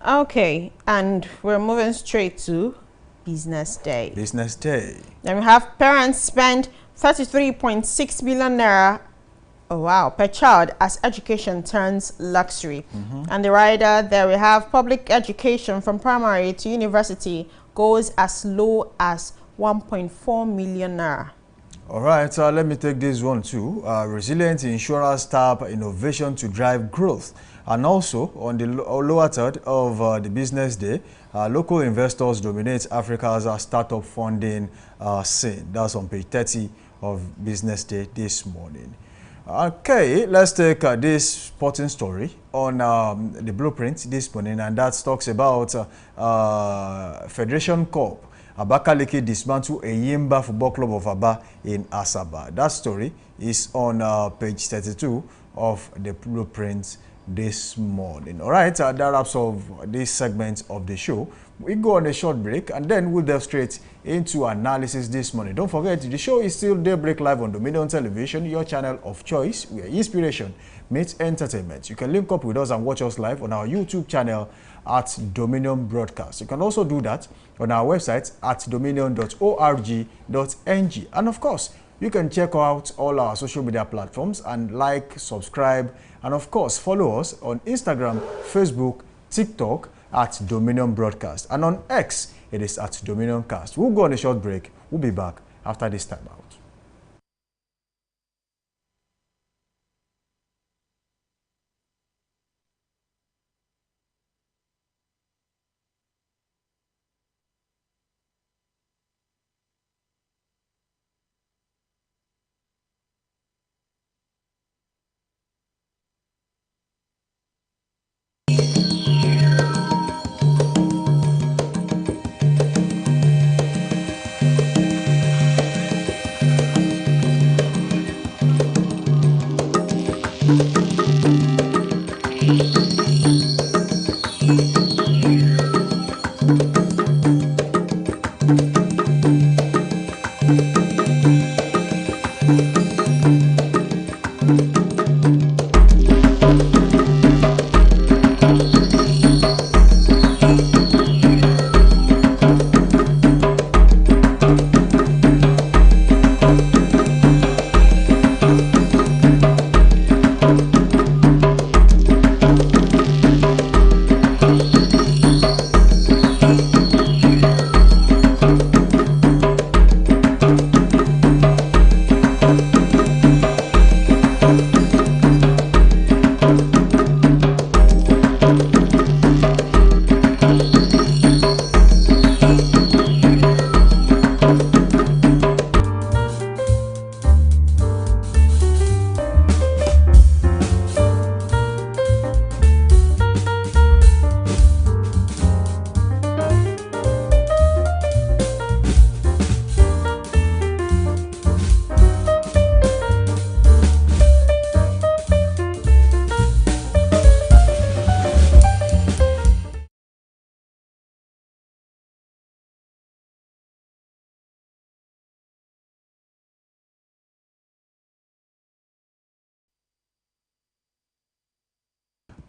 Okay, and we're moving straight to Business Day. Business Day. Then we have parents spend 33.6 billion naira per child as education turns luxury. And the rider there we have public education from primary to university goes as low as 1.4 million naira. All right, let me take this one too. Resilient insurance tap innovation to drive growth. And also on the lower third of the Business Day, local investors dominate Africa's startup funding scene. That's on page 30 of Business Day this morning. Okay, let's take this sporting story on the blueprint this morning, and that talks about Federation Cup. Abakaliki dismantle Eyimba Football Club of Aba in Asaba. That story is on page 32 of the blueprint this morning. All right, that wraps up this segment of the show. We go on a short break and then we'll delve straight into analysis this morning. Don't forget, the show is still Daybreak Live on Dominion Television, your channel of choice, where inspiration meets entertainment. You can link up with us and watch us live on our YouTube channel at Dominion Broadcast. You can also do that on our website at dominion.org.ng. And of course, you can check out all our social media platforms and like, subscribe, and of course, follow us on Instagram, Facebook, TikTok at Dominion Broadcast. And on X, it is at Dominion Cast. We'll go on a short break. We'll be back after this time out.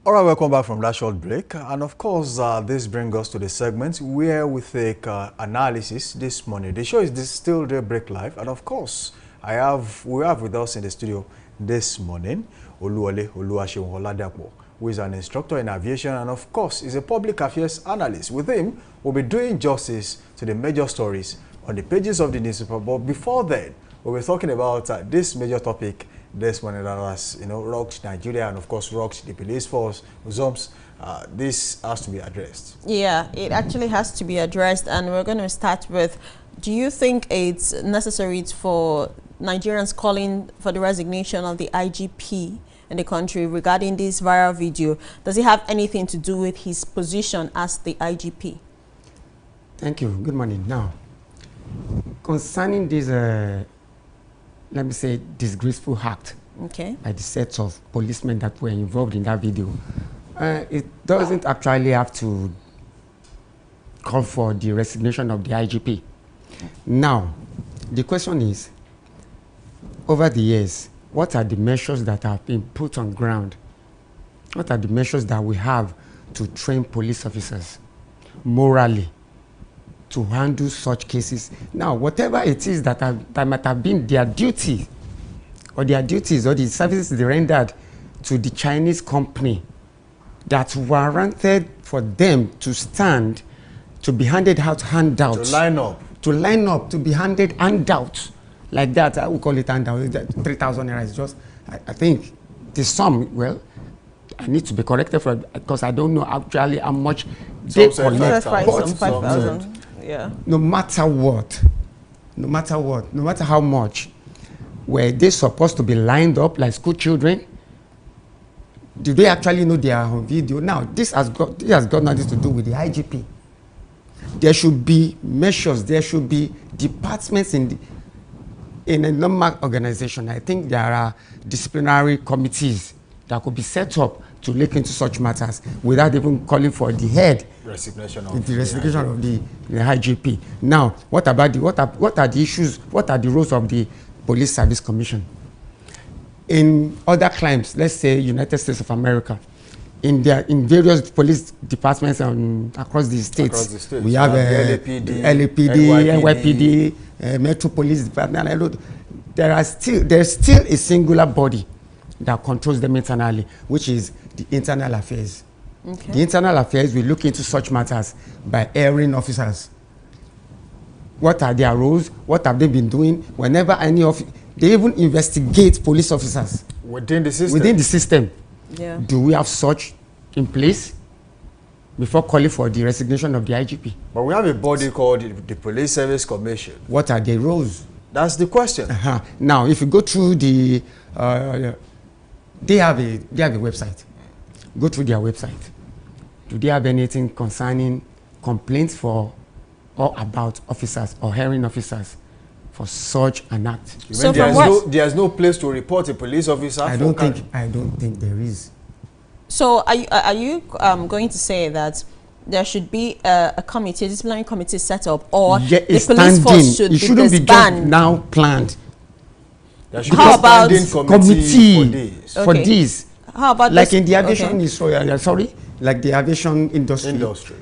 All right, welcome back from that short break. And of course, this brings us to the segment where we take analysis this morning. The show is still Daybreak Live. And of course, we have with us in the studio this morning, Oluwole Oluwaseun Oladapo, who is an instructor in aviation and of course is a public affairs analyst. With him, we'll be doing justice to the major stories on the pages of the newspaper. But before then, we'll be talking about this major topic this morning that has, rocked Nigeria and of course rocked the police force. This has to be addressed. Yeah, it actually has to be addressed, and we're going to start with, do you think it's necessary for Nigerians calling for the resignation of the IGP in the country regarding this viral video? Does it have anything to do with his position as the IGP? Thank you. Good morning. Now, concerning this let me say, disgraceful act by the sets of policemen that were involved in that video, it doesn't actually have to call for the resignation of the IGP. Now, the question is, over the years, what are the measures that have been put on ground? What are the measures that we have to train police officers morally to handle such cases? Now, whatever it is that might have been their duty or their duties or the services they rendered to the Chinese company that warranted for them to stand, to be handed out handouts. To line up, to be handed handouts like that. I would call it handout. 3,000 naira is just, I think, the sum, well, I need to be corrected for it because I don't know actually how much they collect. 5,000. Yeah. No matter what, no matter how much, were they supposed to be lined up like school children? Do they actually know they are on video? Now, this has got nothing to do with the IGP. There should be measures. There should be departments in a normal organization. I think there are disciplinary committees that could be set up to look into such matters without even calling for the head resignation of the IGP. Now, what are the issues? What are the roles of the Police Service Commission? In other climes, let's say United States of America, in various police departments across the states, we have LAPD, NYPD, Metro Police Department. There's still a singular body that controls them internally, which is the internal affairs. The internal affairs will look into such matters by airing officers. What are their roles? What have they been doing? Whenever they even investigate police officers within the system. Yeah. Do we have such in place before calling for the resignation of the IGP? But we have a body called the Police Service Commission. What are their roles? That's the question. Now, if you go through the, they have a website. Go through their website. Do they have anything concerning complaints for or about officers or hearing officers for such an act? So there's no place to report a police officer? I don't think there is. So are you going to say that there should be a committee, a disciplinary committee set up, or the police force should be disbanded? It shouldn't be just now planned. There should be a standing committee for this. How about like in the aviation like the aviation industry.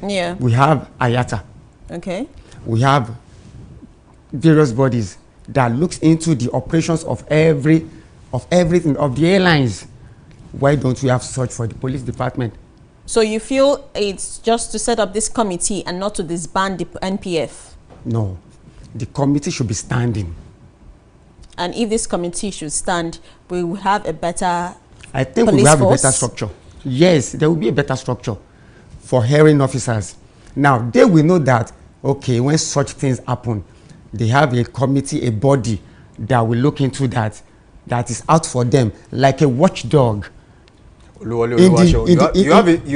Yeah. We have IATA. Okay. We have various bodies that looks into the operations of everything of the airlines. Why don't we have such for the police department? So you feel it's just to set up this committee and not to disband the NPF? No, the committee should be standing. And if this committee should stand, we will have a better I think we will have a better structure. Yes, there will be a better structure for hearing officers. Now, they will know that, okay, when such things happen, they have a committee, a body that will look into that is out for them, like a watchdog. You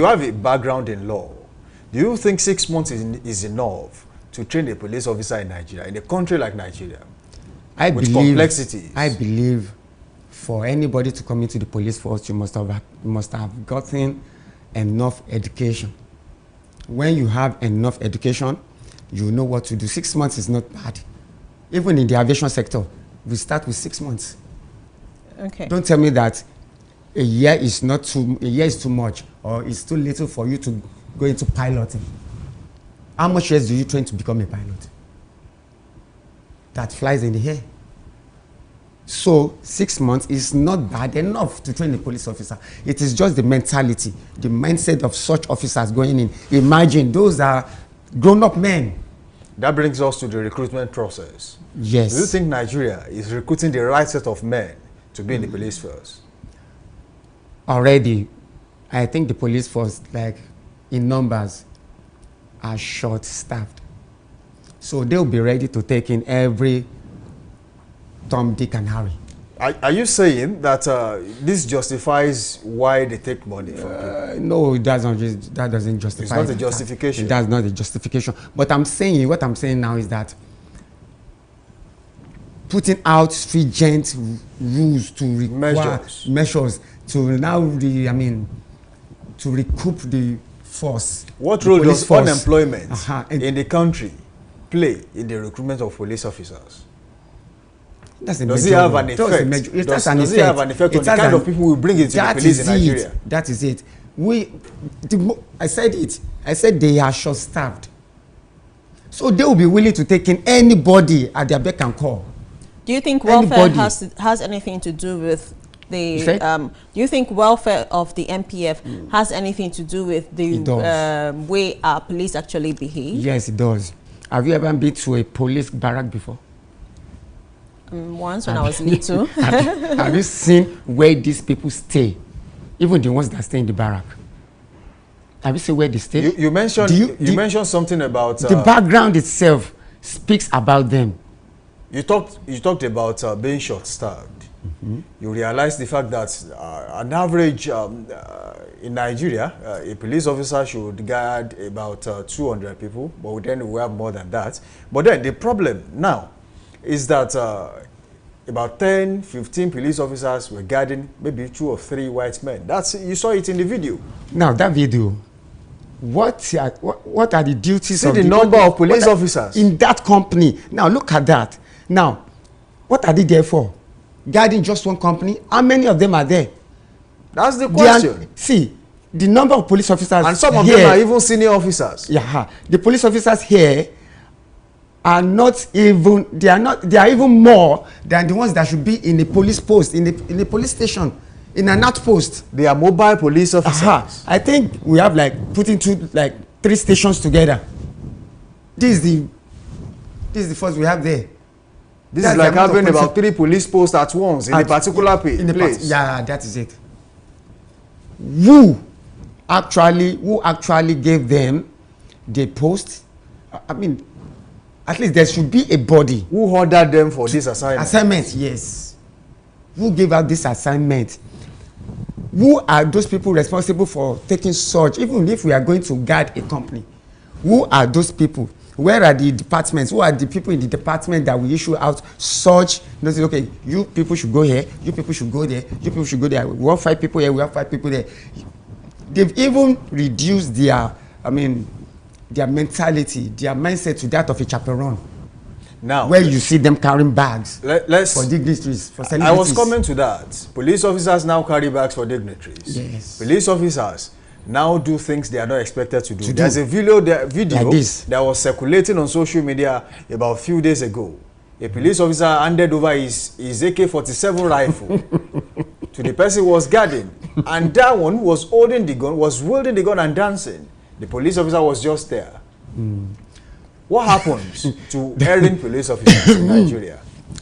have a background in law. Do you think 6 months is enough to train a police officer in Nigeria, in a country like Nigeria, with complexities? I believe for anybody to come into the police force, you must have gotten enough education. When you have enough education, you know what to do. 6 months is not bad. Even in the aviation sector, we start with 6 months. Okay. Don't tell me that a year is too much, or it's too little for you to go into piloting. How much years do you train to become a pilot? That flies in the air. So 6 months is not bad enough to train a police officer. It is just the mentality, the mindset of such officers going in. Imagine, those are grown-up men. That brings us to the recruitment process. Yes. Do you think Nigeria is recruiting the right set of men to be in the police force? Already, I think the police force, like in numbers, are short-staffed. So they'll be ready to take in every Tom, Dick, and Harry. Are you saying that this justifies why they take money from people? No, it doesn't. That doesn't justify. It's not a justification. That's not a justification. But what I'm saying now is that putting out stringent rules to require measures to now to recoup the force. What role does unemployment in the country play in the recruitment of police officers? Does it have an effect? Does it have an effect on the kind of people we bring into the police in Nigeria? That is it. I said they are short-staffed. So they will be willing to take in anybody at their beck and call. Do you think welfare has anything to do with the do you think welfare of the MPF has anything to do with the way our police actually behave? Yes, it does. Have you ever been to a police barrack before? Once when I was little. Have you seen where these people stay? Even the ones that stay in the barrack. Have you seen where they stay? You mentioned mentioned something about the background itself speaks about them. You talked about being short-staffed. You realize the fact that an average in Nigeria, a police officer should guard about 200 people, but then we have more than that. But then the problem now is that about 10, 15 police officers were guarding maybe 2 or 3 white men. You saw it in the video. Now that video, what are the duties of the number of police officers in that company? Now look at that. Now, what are they there for? Guarding just one company? How many of them are there? That's the question. See, the number of police officers, and some of them are even senior officers. Yeah, the police officers here are not even, they are even more than the ones that should be in a police post, in a police station, in an outpost. They are mobile police officers. I think we have putting 3 stations together. This is the force we have there. This is like having about 3 police posts at once in a particular place. Yeah, that is it. Who actually gave them the post? I mean, at least there should be a body. Who ordered them for this assignment? Assignment, yes. Who gave out this assignment? Who are those people responsible for taking such, even if we are going to guard a company? Who are those people? Where are the departments? Who are the people in the department that we issue out such? Okay, you people should go here, you people should go there, you people should go there. We want 5 people here, we have 5 people there. They've even reduced their mentality, their mindset to that of a chaperone. Now, where you see them carrying bags for dignitaries, for celebrities. I was coming to that. Police officers now carry bags for dignitaries. Yes. Police officers now do things they are not expected to do. There's a video like that was circulating on social media about a few days ago. A police officer handed over his AK-47 rifle to the person who was guarding, and that one was holding the gun, was wielding the gun and dancing. The police officer was just there. What happens to erring police officers in Nigeria?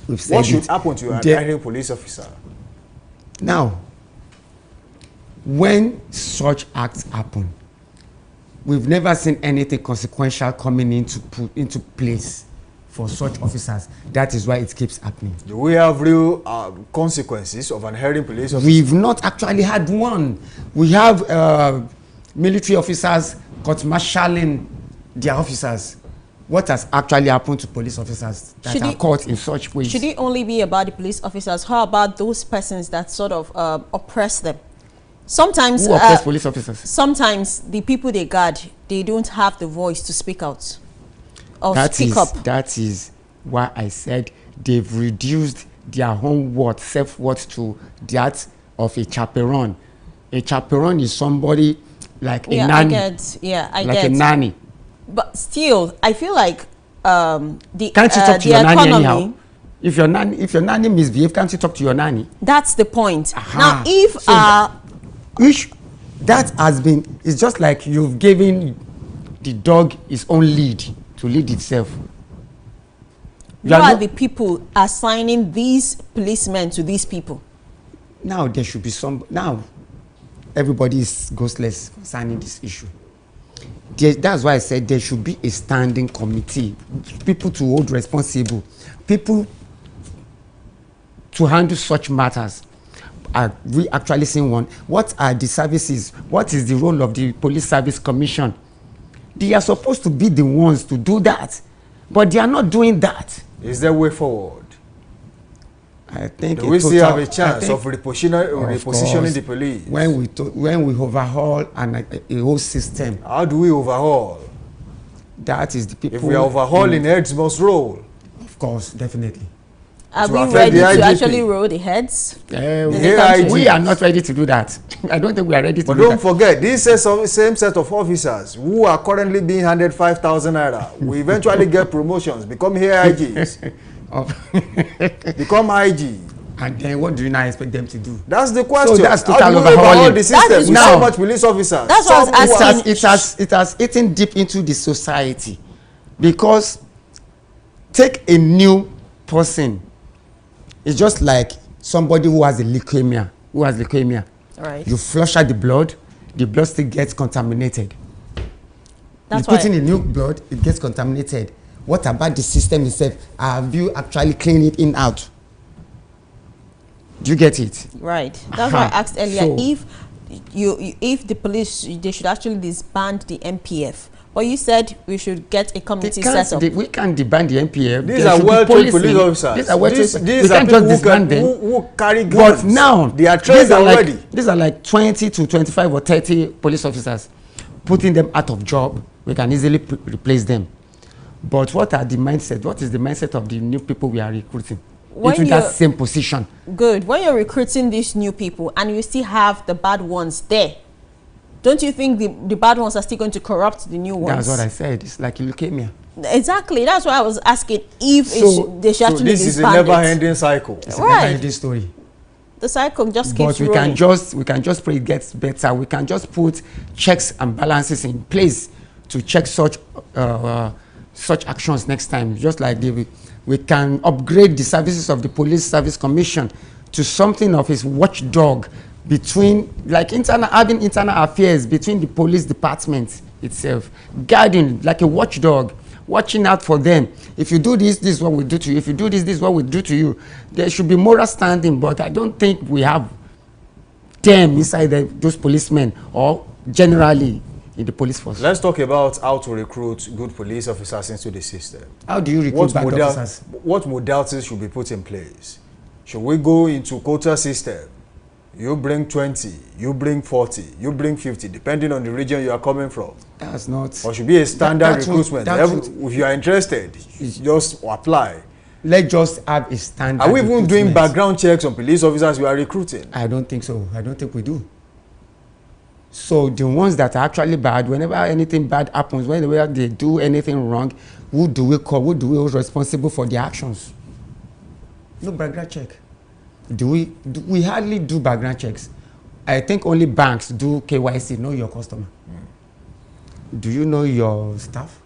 What should happen to an erring police officer? Now, when such acts happen, we've never seen anything consequential coming into place for such officers. That is why it keeps happening. Do we have real consequences of an erring police officer? We've not actually had one. We have military officers court-martialing their officers. What has actually happened to police officers that are caught in such ways? Should it only be about the police officers? How about those persons that sort of oppress them? Sometimes who oppress police officers? Sometimes the people they guard, they don't have the voice to speak out or speak up. That is why I said they've reduced their own self-worth to that of a chaperone. A chaperone is somebody like a nanny. I like get. a nanny. But still, I feel like can't you talk to your nanny anyhow? If your nanny misbehave, can't you talk to your nanny? That's the point. Aha. Now, if so that has been, it's just like you've given the dog its own lead to lead itself. Who are the people assigning these policemen to these people? Now there should be some. Now everybody is ghostless concerning this issue. That's why I said there should be a standing committee, people to hold responsible, people to handle such matters. Are we actually seeing one? What are the services? What is the role of the Police Service Commission? They are supposed to be the ones to do that, but they are not doing that. Is there a way forward? I think we still have a chance of repositioning the police when we overhaul a whole system. How do we overhaul? That is the people. If we are overhauling, heads must roll. Of course, definitely. Are we ready to actually roll the heads? We are not ready to do that. I don't think we are ready to do that. But don't forget, these same set of officers who are currently being handed 5,000 naira will eventually get promotions, become AIGs, become IG. And then what do you now expect them to do? That's the question. So that's total How do we overhaul the system with now, so much police officers? That's what I was asking. It has eaten deep into the society, because take a new person. It's just like somebody who has leukemia. Right. You flush out the blood still gets contaminated. That's you put in a new blood, it gets contaminated. What about the system itself? Have you actually cleaned it in out? Do you get it? Right. That's why I asked earlier, so, if the police, they should actually disband the MPF. But you said we should get a committee set up. We can't disband the MPF. These are well-trained police officers. These are well-trained people who carry guns. But now, they are trained already. These are like 20 to 25 or 30 police officers. Putting them out of job, we can easily replace them. But what are the mindset? What is the mindset of the new people we are recruiting into that same position? Good. When you're recruiting these new people and you still have the bad ones there, don't you think the bad ones are still going to corrupt the new ones? That's what I said. It's like leukemia. Exactly. That's why I was asking if they should actually disband it. This is a never-ending cycle. It's a never-ending story. The cycle just keeps rolling. But we can just pray it gets better. We can just put checks and balances in place to check such actions next time. Just like we can upgrade the services of the Police Service Commission to something of its watchdog between, like having internal affairs between the police department itself, guarding like a watchdog, watching out for them. If you do this, this is what we do to you. If you do this, this is what we do to you. There should be moral standing, but I don't think we have them inside those policemen or generally in the police force. Let's talk about how to recruit good police officers into the system. How do you recruit bad officers? What modalities should be put in place? Should we go into quota system? You bring 20, you bring 40, you bring 50, depending on the region you are coming from. That's not. Or should be a standard recruitment. If you are interested, just apply. Let's just have a standard. Are we even doing background checks on police officers we are recruiting? I don't think so. I don't think we do. So the ones that are actually bad, whenever anything bad happens, whenever they do anything wrong, who do we call? Who do we hold responsible for their actions? No background check. We hardly do background checks. I think only banks do KYC, know your customer. Do you know your staff?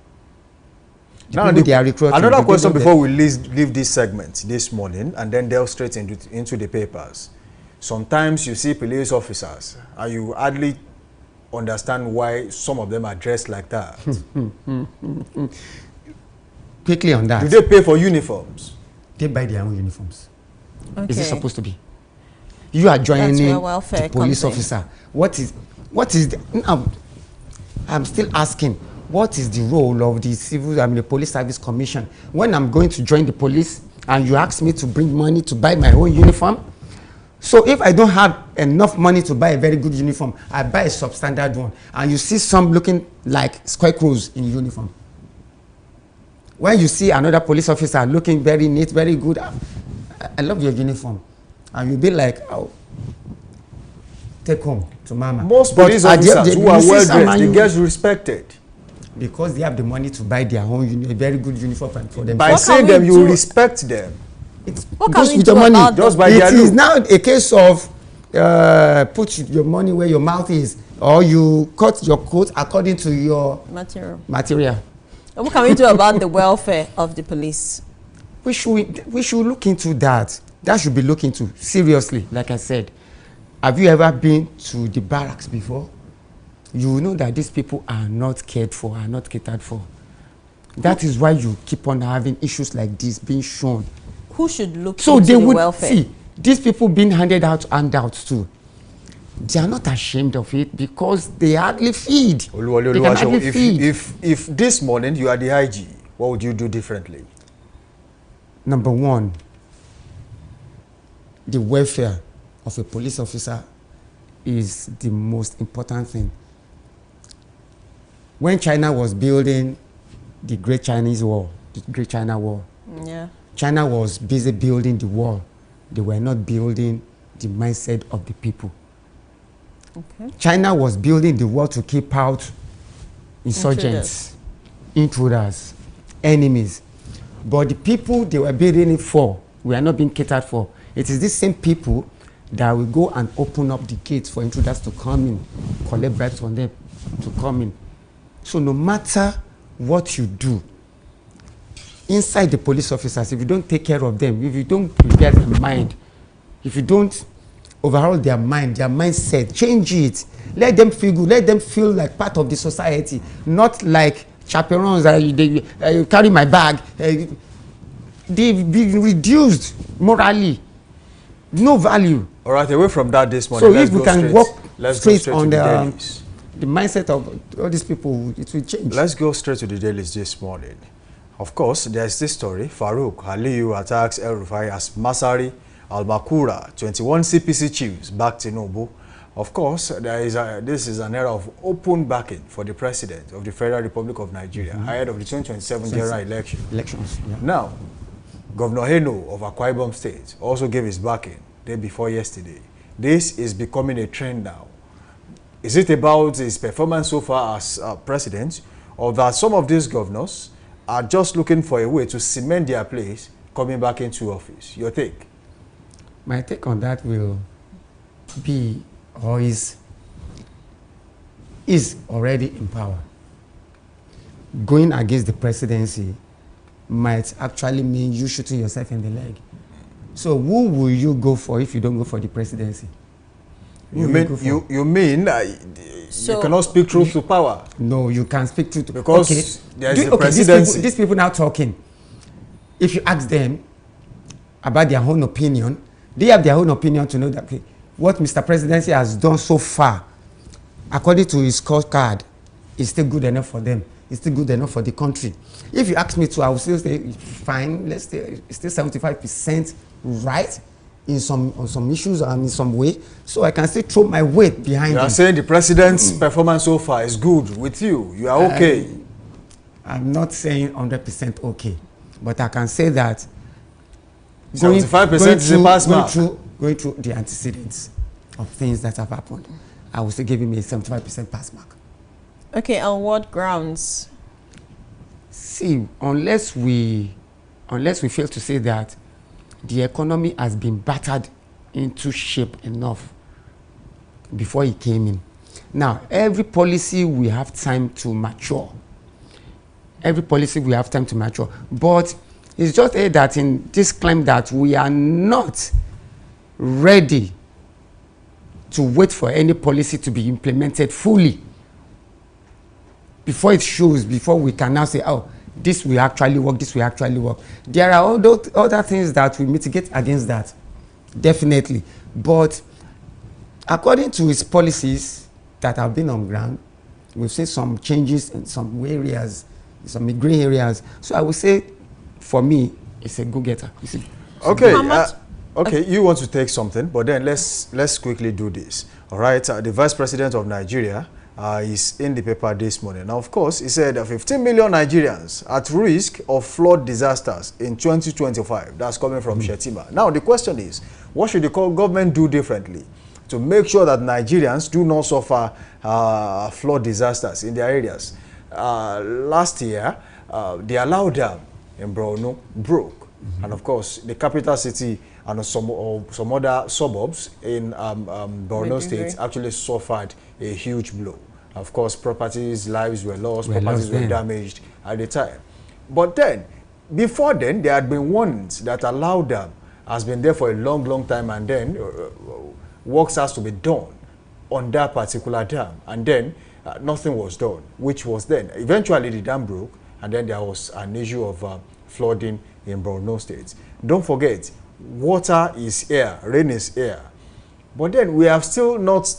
Now, another question before we leave this segment this morning and then delve straight into the papers. Sometimes you see police officers and you hardly understand why some of them are dressed like that. Quickly on that. Do they pay for uniforms? They buy their own uniforms. Okay. Is it supposed to be? You are joining the police officer. What is now, I'm still asking, what is the role of the Police Service Commission? When I'm going to join the police and you ask me to bring money to buy my own uniform, so if I don't have enough money to buy a very good uniform, I buy a substandard one, and you see some looking like scarecrows in uniform. When you see another police officer looking very neat, very good, I love your uniform, and you'll be like, oh, take home to mama. Most police officers who are well dressed, they get respected. Because they have the money to buy their own a very good uniform for them. By saying them, you respect them. What can we do about just by their look? It is now a case of put your money where your mouth is, or you cut your coat according to your material. What can we do about the welfare of the police? We should look into that. That should be looked into seriously. Like I said, have you ever been to the barracks before? You will know that these people are not cared for, are not catered for. That is why you keep on having issues like this being shown. Who should look into the welfare? See, these people being handed out handouts too. They are not ashamed of it because they hardly feed. They can hardly feed. If this morning you are the IG, what would you do differently? Number one, the welfare of a police officer is the most important thing. When China was building the Great Chinese Wall, the Great China Wall, China was busy building the wall. They were not building the mindset of the people. Okay. China was building the wall to keep out insurgents, intruders, enemies. But the people they were building it for were not being catered for. It is these same people that will go and open up the gates for intruders to come in, collect bribes from them to come in. So no matter what you do, inside the police officers, if you don't take care of them, if you don't prepare their mind, if you don't overhaul their mind, their mindset, change it, let them feel good, let them feel like part of the society, not like chaperones that they carry my bag. They've been reduced morally, no value. All right, away from that this morning. So if we can walk straight on the mindset of all these people, it will change. Let's go straight to the dailies this morning. Of course, there's this story. Farouk Aliyu attacks El-Rufai as Masari Al-Makura, 21 CPC chiefs back to Tinubu. Of course, this is an era of open backing for the president of the Federal Republic of Nigeria ahead of the 2027 general elections. Yeah. Now, Governor Heno of Akwa Ibom State also gave his backing day before yesterday. This is becoming a trend now. Is it about his performance so far as president, or that some of these governors are just looking for a way to cement their place coming back into office? Your take? My take on that will be, or is already in power. Going against the presidency might actually mean you shooting yourself in the leg. So who will you go for if you don't go for the presidency? You mean you cannot speak truth to power? No, you can speak truth to power. Because there's the presidency. These people now talking, if you ask them about their own opinion, they have their own opinion to know that what Mr. Presidency has done so far, according to his scorecard, is still good enough for them. It's still good enough for the country. If you ask me to, I will still say, fine, let's say it's still 75% right on some issues and in some way, so I can still throw my weight behind it. You are saying the president's performance so far is good with you. You are okay. I'm not saying 100% okay, but I can say that 75% is a pass mark. Going through the antecedents of things that have happened, I will still give him a 75% pass mark. Okay, on what grounds? See, unless we fail to say that the economy has been battered into shape enough before he came in. Now, every policy we have time to mature. Every policy we have time to mature. But it's just that in this climate that we are not ready to wait for any policy to be implemented fully before it shows, before we can now say, oh, this will actually work, this will actually work. There are other things that will mitigate against that, definitely. But according to his policies that have been on ground, we've seen some changes in some areas, some grey areas. So I would say, for me, it's a go-getter. Okay. Okay, you want to take something, but then let's quickly do this. All right, the Vice President of Nigeria is in the paper this morning. Now, of course, he said 15 million Nigerians at risk of flood disasters in 2025. That's coming from Shetima. Now, the question is, what should the government do differently to make sure that Nigerians do not suffer flood disasters in their areas. Last year, the Alau Dam in Borno broke. And of course, the capital city and some other suburbs in Borno State actually suffered a huge blow. Of course, properties, lives were lost, properties were damaged at the time. But then, before then, there had been warnings that Alau Dam has been there for a long, long time, and then works has to be done on that particular dam. And then nothing was done, which was then. Eventually, the dam broke, and then there was an issue of flooding in Borno State. Don't forget, water is air, rain is air. But then we have still not,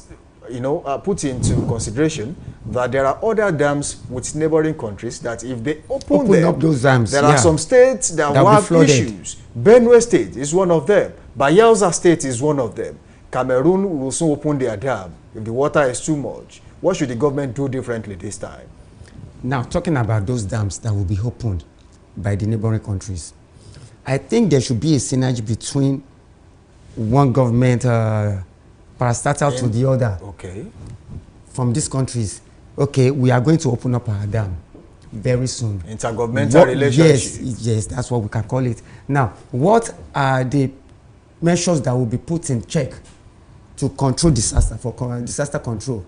put into consideration that there are other dams with neighboring countries that if they open up those dams, there are some states that will have issues. Benue State is one of them. Bayelsa State is one of them. Cameroon will soon open their dam if the water is too much. What should the government do differently this time? Now, talking about those dams that will be opened by the neighboring countries, I think there should be a synergy between one government parastatal to the other. Okay. From these countries, okay, we are going to open up our dam very soon. Intergovernmental relationship. Yes, that's what we can call it. Now, what are the measures that will be put in check to control disaster, for disaster control?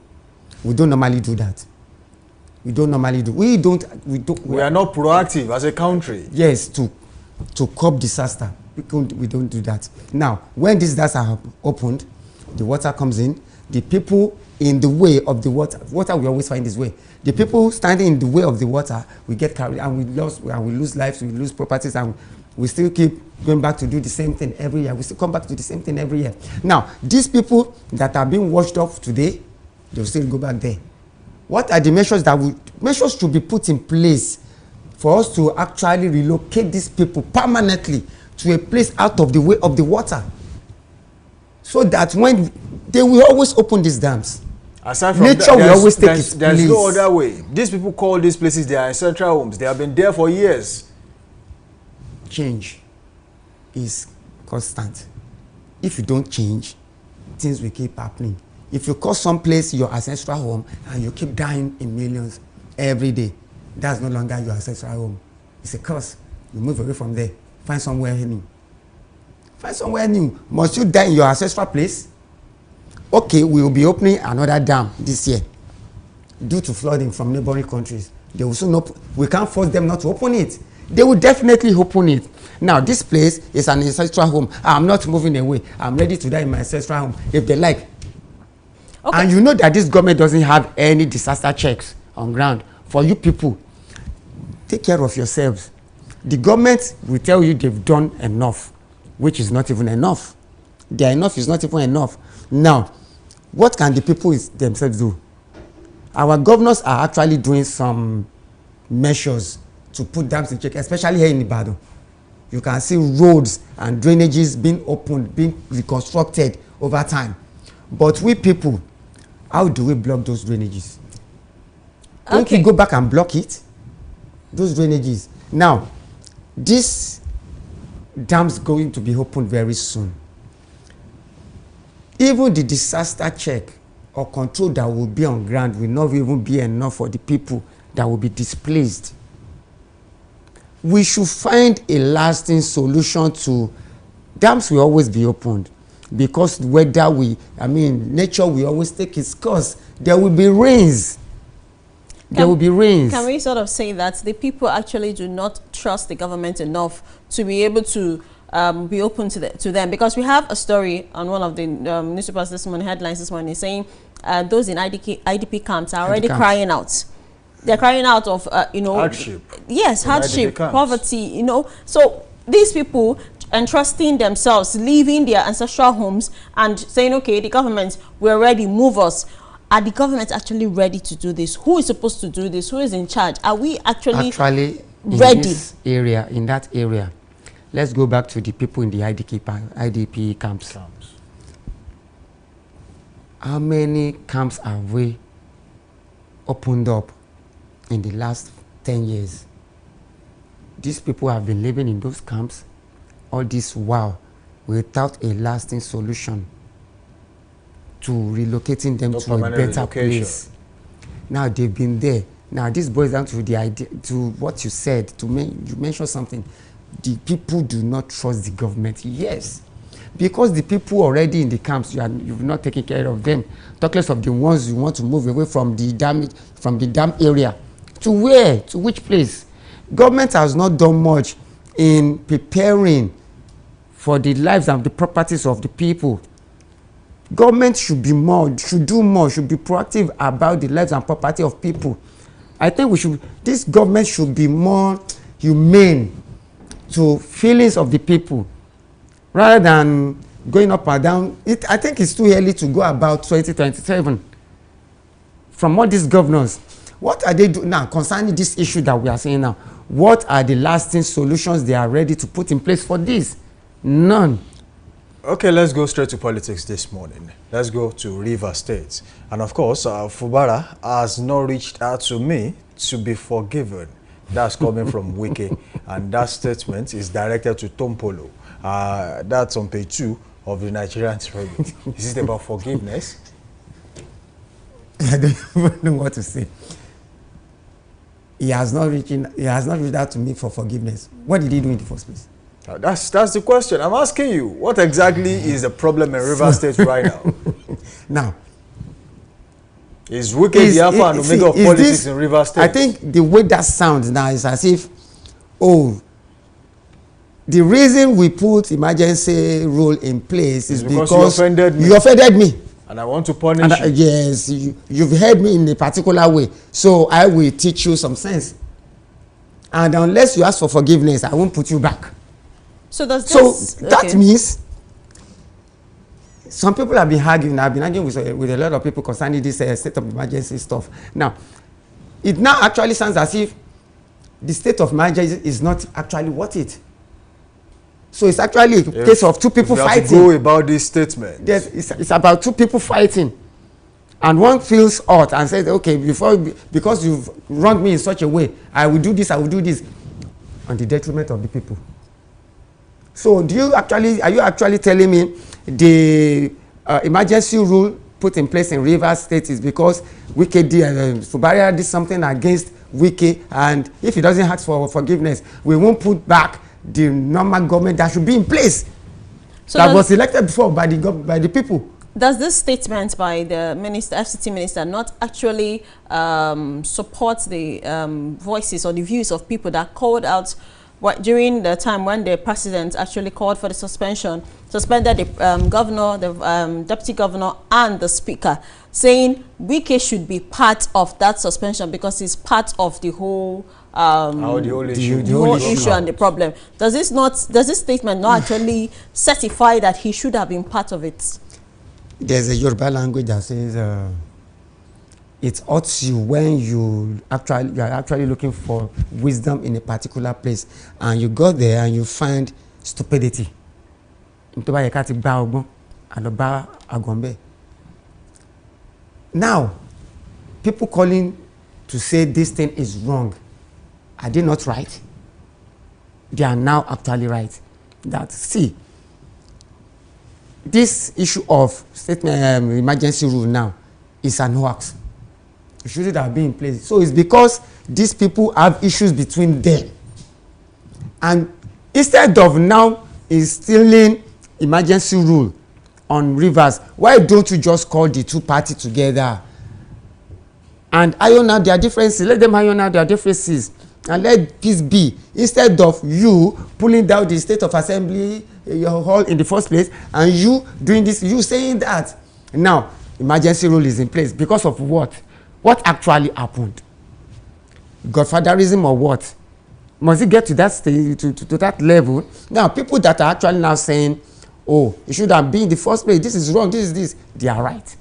We don't normally do that. We don't normally do. We are not proactive as a country. Yes, to curb disaster. We don't do that. Now, when these dams are opened, the water comes in. The people in the way of the water we always find this way. The people standing in the way of the water, we get carried, and we lose lives, we lose properties, and we still keep going back to do the same thing every year. We still come back to the same thing every year. Now, these people that are being washed off today, they'll still go back there. What are the measures measures should be put in place for us to actually relocate these people permanently to a place out of the way of the water, so that when they will always open these dams, aside from nature will always take its place. There's no other way. These people call these places their ancestral homes. They have been there for years. Change is constant. If you don't change, things will keep happening. If you call some place your ancestral home and you keep dying in millions every day, that's no longer your ancestral home. It's a curse. You move away from there. Find somewhere new. Find somewhere new. Must you die in your ancestral place? Okay, we will be opening another dam this year due to flooding from neighboring countries. They will soon open. We can't force them not to open it. They will definitely open it. Now, this place is an ancestral home. I'm not moving away. I'm ready to die in my ancestral home if they like. Okay. And you know that this government doesn't have any disaster checks on ground. For you people, take care of yourselves. The government will tell you they've done enough, which is not even enough. Their enough is not even enough. Now, what can the people themselves do? Our governors are actually doing some measures to put dams in check, especially here in Ibadan. You can see roads and drainages being opened, being reconstructed over time. But we people, how do we block those drainages? Don't we go back and block it? Those drainages. Now, this dam's going to be opened very soon. Even the disaster check or control that will be on ground will not even be enough for the people that will be displaced. We should find a lasting solution to dams will always be opened, because nature will always take its course. There will be rains. Can we sort of say that the people actually do not trust the government enough to be able to be open to them? Because we have a story on one of the newspapers this morning, headlines this morning, saying those in IDP camps are already crying out. They're crying out of, hardship. Yes, hardship, poverty, So these people entrusting themselves, leaving their ancestral homes and saying, okay, the government, we're ready, move us. Are the government actually ready to do this? Who is supposed to do this? Who is in charge? Are we actually ready? In that area, let's go back to the people in the IDP camps. How many camps have we opened up in the last 10 years? These people have been living in those camps all this while without a lasting solution. to relocating them to a better place. Now they've been there. Now this boils down to the idea, to what you said, you mentioned something. The people do not trust the government. Yes, because the people already in the camps, you've not taken care of them. Talk less of the ones you want to move away from the dam area. To where? To which place? Government has not done much in preparing for the lives and the properties of the people. Government should be more, should do more, should be proactive about the lives and property of people. I think this government should be more humane to feelings of the people rather than going up and down. I think it's too early to go about 2027. From all these governors, what are they doing now concerning this issue that we are saying now? What are the lasting solutions they are ready to put in place for this? None. Okay, let's go straight to politics this morning. Let's go to Rivers State. And of course, Fubara has not reached out to me to be forgiven. That's coming from Wike. And that statement is directed to Tompolo. That's on page 2 of the Nigerian Tribune. Is it about forgiveness? I don't even know what to say. He has not reached out to me for forgiveness. What did he do in the first place? That's the question. I'm asking you, what exactly is the problem in Rivers State right now? Now, is Wike the alpha and omega of politics in Rivers State? I think the way that sounds now is as if, the reason we put emergency rule in place is because you offended me. You offended me. And I want to punish you. Yes, you've heard me in a particular way. So I will teach you some sense. And unless you ask for forgiveness, I won't put you back. So that means some people have been arguing. I've been arguing with a lot of people concerning this state of emergency stuff. Now, it now actually sounds as if the state of emergency is not actually worth it. So it's actually a case of two people fighting. Have to go about this statement. Yes, it's about two people fighting. And one feels hurt and says, okay, because you've wronged me in such a way, I will do this, on the detriment of the people. So are you actually telling me the emergency rule put in place in Rivers State is because Fubara did something against Wike, and if he doesn't ask for forgiveness, we won't put back the normal government that should be in place, so that was elected before by the people. Does this statement by the FCT minister not actually support the voices or the views of people that called out during the time when the president actually called for the suspended the governor, the deputy governor, and the speaker, saying Wike should be part of that suspension because he's part of the whole the whole issue and the problem. Does this statement not actually certify that he should have been part of it? There's a Yoruba language that says it hurts you when you are actually looking for wisdom in a particular place, and you go there and you find stupidity. Now, people calling to say this thing is wrong, are they not right? They are now actually right. That, see, this issue of emergency rule now is an hoax. It shouldn't have been in place. So it's because these people have issues between them. And instead of now instilling emergency rule on Rivers, why don't you just call the two parties together and iron out their differences? Let them iron out their differences and let peace be, instead of you pulling down the state of assembly, your hall in the first place, and you doing this, you saying that. Now, emergency rule is in place because of what? What actually happened? Godfatherism or what? Must it get to that stage, to that level? Now, people that are actually now saying, oh, it should have been in the first place, this is wrong, this is this, they are right.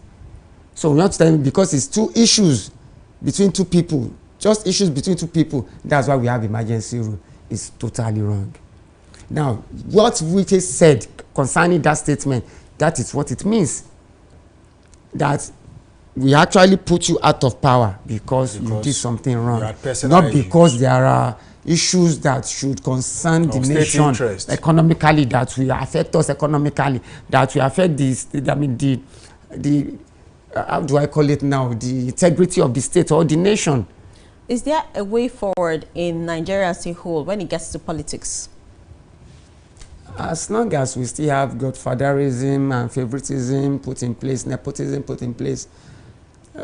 So we're not saying because it's two issues between two people, just issues between two people, that's why we have emergency rule. It's totally wrong. Now, what Wike said concerning that statement, that is what it means. That we actually put you out of power because you did something wrong. Not because there are issues that should concern the nation economically, that will affect us economically, that will affect the how do I call it now, the integrity of the state or the nation. Is there a way forward in Nigeria as a whole when it gets to politics? As long as we still have godfatherism and favoritism put in place, nepotism put in place,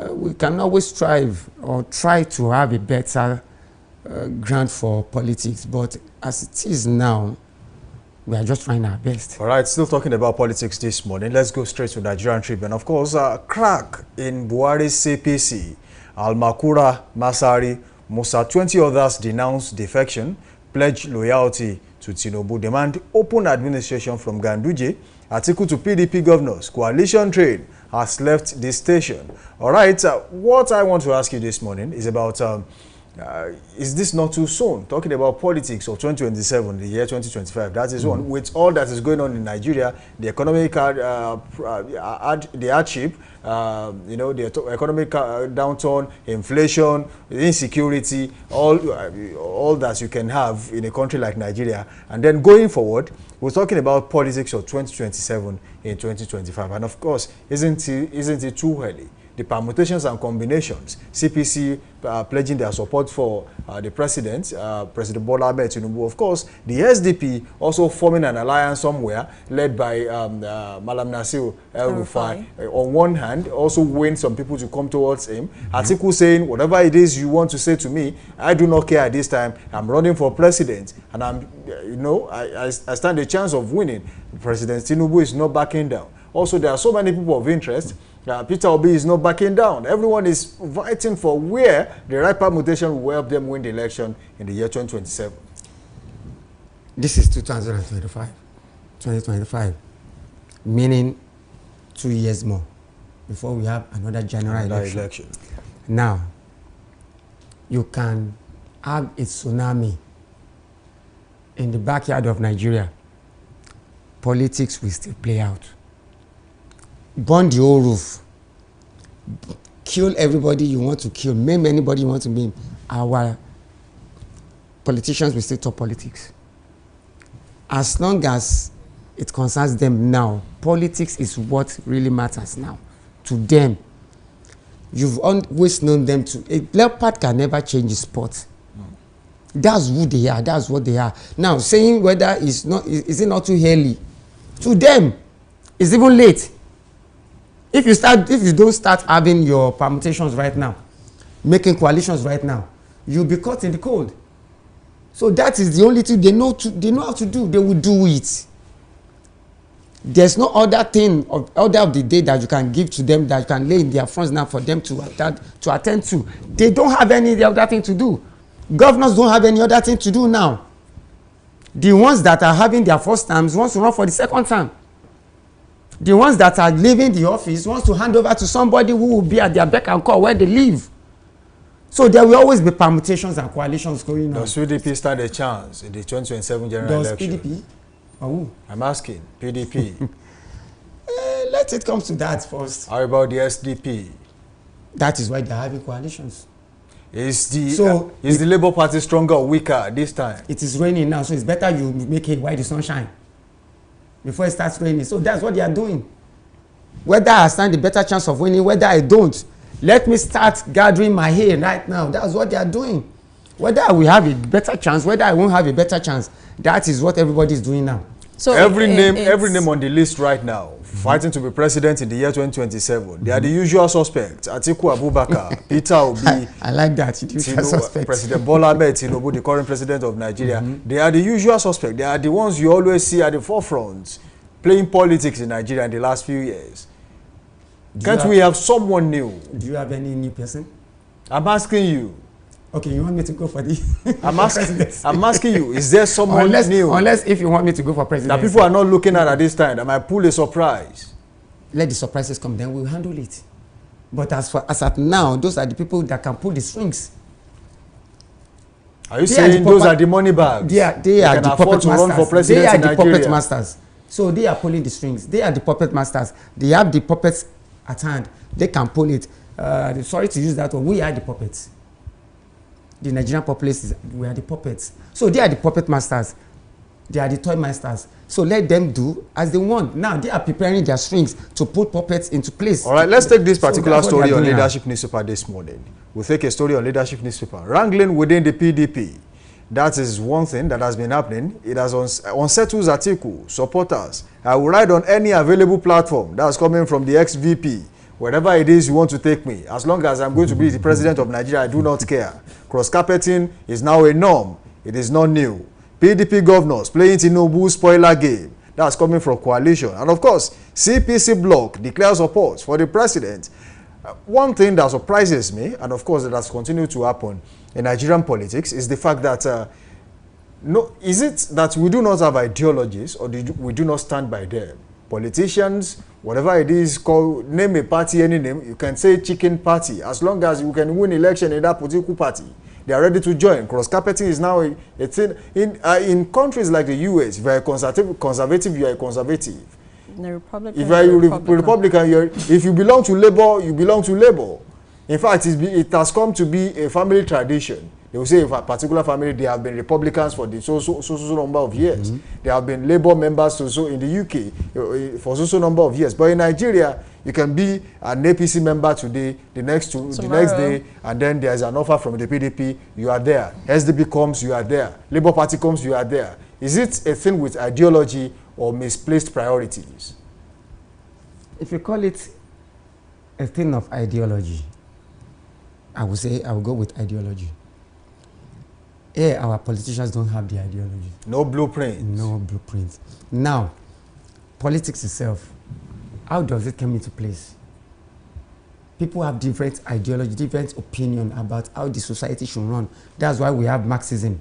we can always strive or try to have a better ground for politics. But as it is now, we are just trying our best. All right, still talking about politics this morning. Let's go straight to Nigerian Tribune. Of course, crack in Buhari's CPC. Al-Makura, Masari, Musa, 20 others denounce defection, pledge loyalty to Tinubu, demand open administration from Ganduje. Article to PDP governors, coalition train has left this station. All right, what I want to ask you this morning is about, is this not too soon? Talking about politics of 2027, the year 2025, that is one. With all that is going on in Nigeria, the economic the hardship, you know, the economic downturn, inflation, insecurity, all that you can have in a country like Nigeria. And then going forward, we're talking about politics of 2027 in 2025. And of course, isn't it too early? The permutations and combinations, CPC pledging their support for the president, President Bola Ahmed Tinubu. Of course, the SDP also forming an alliance somewhere, led by Malam Nasir El-Rufai. On one hand, also win some people to come towards him. Atiku saying, whatever it is you want to say to me, I do not care at this time. I'm running for president, and I'm, you know, I stand a chance of winning. President Tinubu is not backing down. Also, there are so many people of interest. Peter Obi is not backing down. Everyone is fighting for where the right permutation will help them win the election in the year 2027. This is 2025, meaning 2 years more before we have another general election. Now, you can have a tsunami in the backyard of Nigeria. Politics will still play out. Burn the whole roof, kill everybody you want to kill, maim anybody you want to maim. Our politicians will still talk politics. As long as it concerns them now, politics is what really matters now to them. You've always known them to. A leopard can never change his spot. That's who they are. That's what they are. Now, saying whether is it not too early, to them, it's even late. If you don't start having your permutations right now, making coalitions right now, you'll be caught in the cold. So that is the only thing they know how to do. They will do it. There's no other thing order of the day that you can give to them, that you can lay in their fronts now for them to attend to. They don't have any other thing to do. Governors don't have any other thing to do now. The ones that are having their first terms want to run for the second term. The ones that are leaving the office wants to hand over to somebody who will be at their beck and call where they live. So there will always be permutations and coalitions going on. Does PDP stand a chance in the 2027 general election? Does PDP? Oh. I'm asking, PDP. Let it come to that first. How about the SDP? That is why they're having coalitions. Is the Labour Party stronger or weaker this time? It is raining now, so it's better you make it while the sun shines before it starts raining. So that's what they are doing. Whether I stand a better chance of winning, whether I don't, let me start gathering my hair right now. That's what they are doing. Whether I will have a better chance, whether I won't have a better chance, that is what everybody is doing now. So every name on the list right now, fighting to be president in the year 2027. They are the usual suspects. Atiku Abubakar, Peter Obi. I like that. President Bola Ahmed Tinubu, the current president of Nigeria. They are the usual suspects. They are the ones you always see at the forefront, playing politics in Nigeria in the last few years. Can't we have someone new? Do you have any new person? I'm asking you. Okay, you want me to go for the I'm asking you, is there someone new? Unless if you want me to go for president. That people are not looking at this time, that might pull a surprise. Let the surprises come, then we'll handle it. But as at now, those are the people that can pull the strings. Are you saying those are the money bags? They are the puppet masters. They are the puppet masters. So they are pulling the strings. They are the puppet masters. They have the puppets at hand. They can pull it. Sorry to use that word. We are the puppets. The Nigerian populace, we are the puppets. So they are the puppet masters. They are the toy masters. So let them do as they want. Now they are preparing their strings to put puppets into place. All right, let's take this particular story on Leadership Newspaper this morning. We'll take a story on Leadership Newspaper. Wrangling within the PDP. That is one thing that has been happening. It has unsettled Atiku supporters. I will ride on any available platform that's coming from the ex-VP. Wherever it is you want to take me. As long as I'm going to be the president of Nigeria, I do not care. Cross-carpeting is now a norm. It is not new. PDP governors playing Tinubu spoiler game. That's coming from coalition. And of course, CPC bloc declares support for the president. One thing that surprises me, and of course that has continued to happen in Nigerian politics, is the fact that is it that we do not have ideologies, or we do not stand by them? Politicians, whatever it is, name a party, any name, you can say chicken party. As long as you can win election in that political party, they are ready to join. Cross-carpeting is now a thing. In countries like the US, if you are a conservative, you are a conservative. Republican, if you are a Republican, if you belong to Labour, you belong to Labour. In fact, it has come to be a family tradition. They will say if a particular family, they have been Republicans for the so number of years. They have been Labour members in the UK for so number of years. But in Nigeria, you can be an APC member today, the next day, and then there's an offer from the PDP, you are there. SDP comes, you are there. Labour Party comes, you are there. Is it a thing with ideology or misplaced priorities? If you call it a thing of ideology, I would say I will go with ideology. Our politicians don't have the ideology. No blueprint. No blueprint. Now, politics itself, how does it come into place? People have different ideology, different opinion about how the society should run. That's why we have Marxism.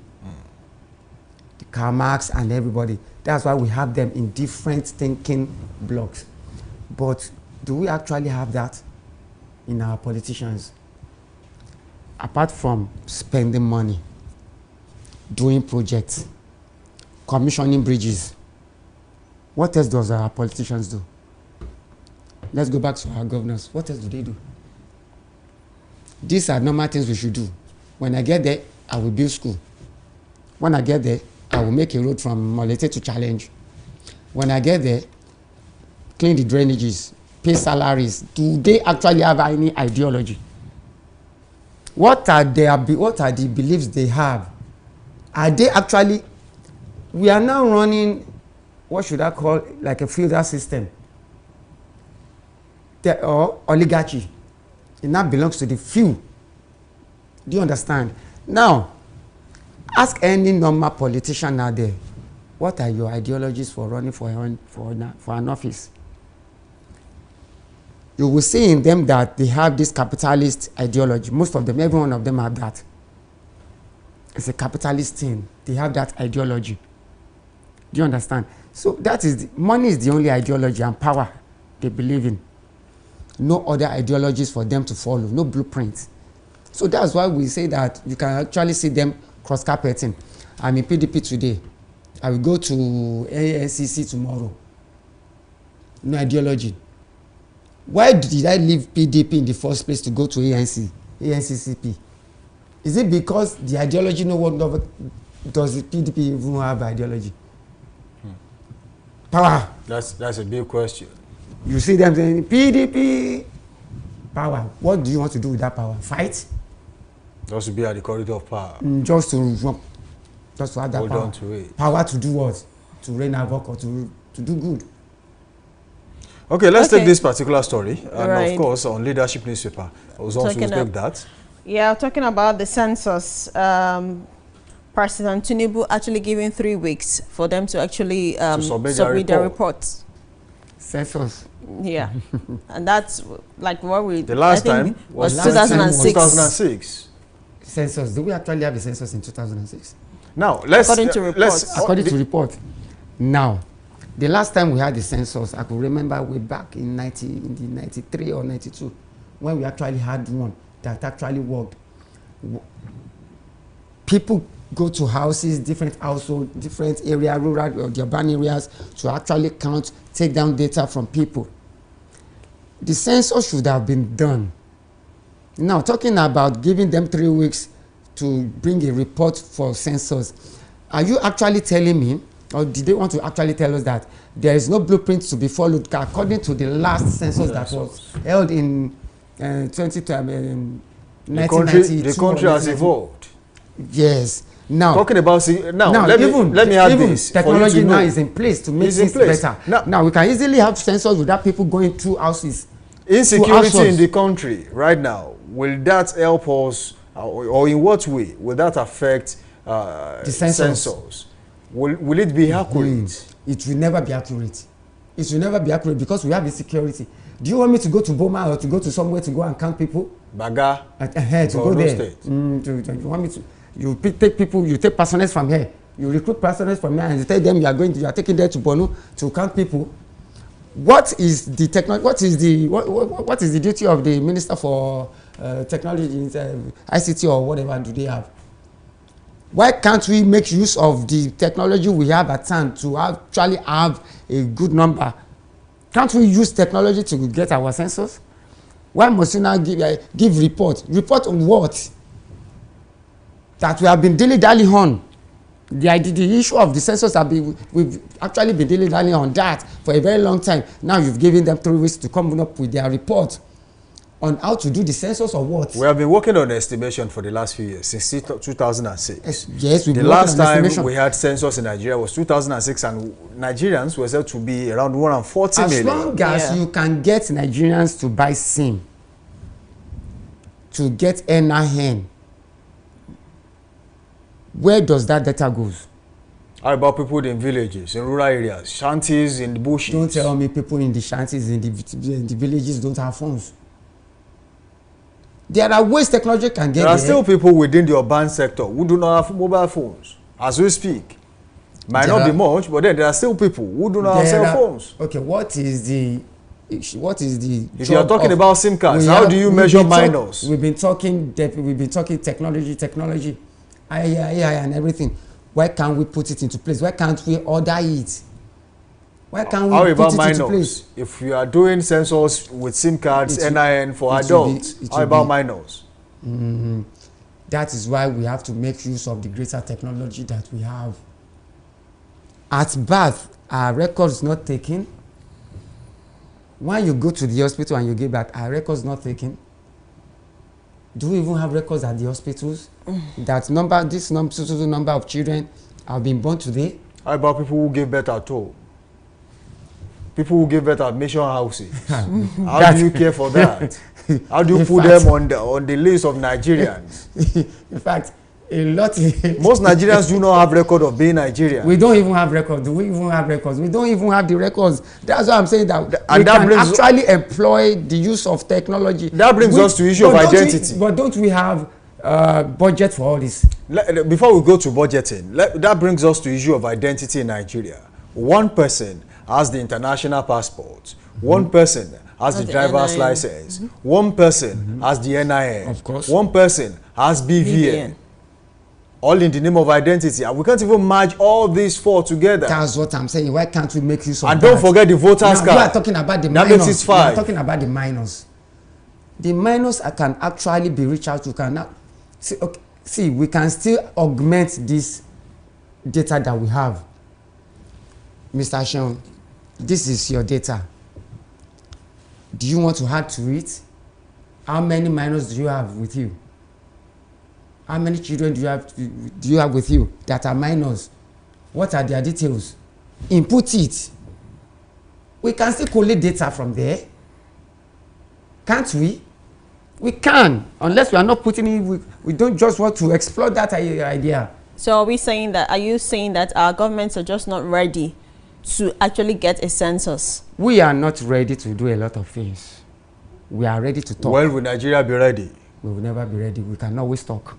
Karl Marx and everybody. That's why we have them in different thinking blocks. But do we actually have that in our politicians? Apart from spending money, doing projects, commissioning bridges, what else does our politicians do? Let's go back to our governors. What else do they do? These are normal things we should do. When I get there, I will build school. When I get there, I will make a road from Molete to Challenge. When I get there, clean the drainages, pay salaries. Do they actually have any ideology? What are the beliefs they have? Are they actually? We are now running, what should I call, like a feudal system, or oligarchy. It now belongs to the few. Do you understand? Now, ask any normal politician out there, what are your ideologies for running for an office? You will see in them that they have this capitalist ideology. Most of them, every one of them have that. It's a capitalist thing. They have that ideology. Do you understand? So that is, money is the only ideology and power they believe in. No other ideologies for them to follow, no blueprints. So that's why we say that you can actually see them cross-carpeting. I'm in PDP today. I will go to ANCC tomorrow. No ideology. Why did I leave PDP in the first place to go to ANCCP? Is it because the ideology no one does the PDP even have ideology? Power. That's a big question. You see them saying PDP power. What do you want to do with that power? Fight? Just to be at the corridor of power. Just to have that Hold power. on to it. Power to do what? To reign havoc or to do good. Okay, let's take this particular story. And of course, on Leadership Newspaper, I was also expect that. Yeah, talking about the census, President Tinubu actually giving 3 weeks for them to actually submit their reports. Census. Yeah, and that's like what we. The last time was 2006. 2006. Census. Do we actually have a census in 2006? Now, according to report. Now, the last time we had the census, I could remember way back in 93 or 92, when we actually had one that actually worked. People go to houses, different households, different area, rural or the urban areas, to actually count, take down data from people. The census should have been done. Now, talking about giving them 3 weeks to bring a report for census, are you actually telling me or did they want to actually tell us that there is no blueprint to be followed according to the last census that was held in 1992? The country has evolved. Yes. Now talking about let me add this. Technology now is in place to make things better. Now we can easily have census without people going through houses. Insecurity in the country right now, will that help us, or in what way will that affect the census? Will it be accurate? It will never be accurate. It will never be accurate because we have insecurity. Do you want me to go to Boma or to go to somewhere to go and count people? Baga. To go there. You want me to? You take people. You take personnel from here. You recruit personnel from here, and you tell them you are taking them to Bono to count people. What is the technology? What is the duty of the Minister for Technology, ICT or whatever do they have? Why can't we make use of the technology we have at hand to actually have a good number? Can't we use technology to get our census? Why must you now give report? Report on what? That we have been dilly-dally on. The issue of the census we've actually been dilly-dally on that for a very long time. Now you've given them 3 weeks to come up with their report on how to do the census or what? We have been working on the estimation for the last few years, since 2006. Yes, the last time we had census in Nigeria was 2006, and Nigerians were said to be around 140 million. As long as you can get Nigerians to buy SIM, to get NIN, where does that data go? How about people in villages, in rural areas, shanties in the bushes? Don't tell me people in the shanties, in the villages don't have phones. There are ways technology can get there. There are still people within the urban sector who do not have mobile phones as we speak. Might not be much, but then there are still people who do not have cell phones. Okay, what is the if you are talking about SIM cards, how do you measure minors? We've been talking technology, AI and everything. Why can't we put it into place? Why can't we order it? Why can't we put it into place? If you are doing census with SIM cards, NIN for adults, how about minors? That is why we have to make use of the greater technology that we have. At birth, our records not taken. When you go to the hospital and you give back, our records not taken. Do we even have records at the hospitals? That this number of children have been born today? How about people who give birth at home? People who give birth at mission houses. How do you care for that? How do you put them on the list of Nigerians? In fact, a lot. Most Nigerians do not have record of being Nigerian. We don't even have records. Do we even have records? We don't even have the records. That's why I'm saying that we can actually employ the use of technology. That brings us to issue of identity. But don't we have budget for all this? Before we go to budgeting, that brings us to issue of identity in Nigeria. One person has the international passport. One person has the driver's license. One person has the NIN. Of course. One person has BVN. All in the name of identity. And we can't even merge all these four together. That's what I'm saying. Why can't we make use of that? And don't forget the voter's card. You are talking about the minors. That makes it 5. You are talking about the minors. The minors can actually be reached out to. See, we can still augment this data that we have. Mr. Sean, this is your data. Do you want to add to it? How many minors do you have with you? How many children do you have with you that are minors? What are their details? Input it. We can still collect data from there. Can't we? We can, unless we are not putting it. We don't just want to explore that idea. So are you saying that our governments are just not ready to actually get a census? We are not ready to do a lot of things. We are ready to talk. When will Nigeria be ready? We will never be ready. We can always talk.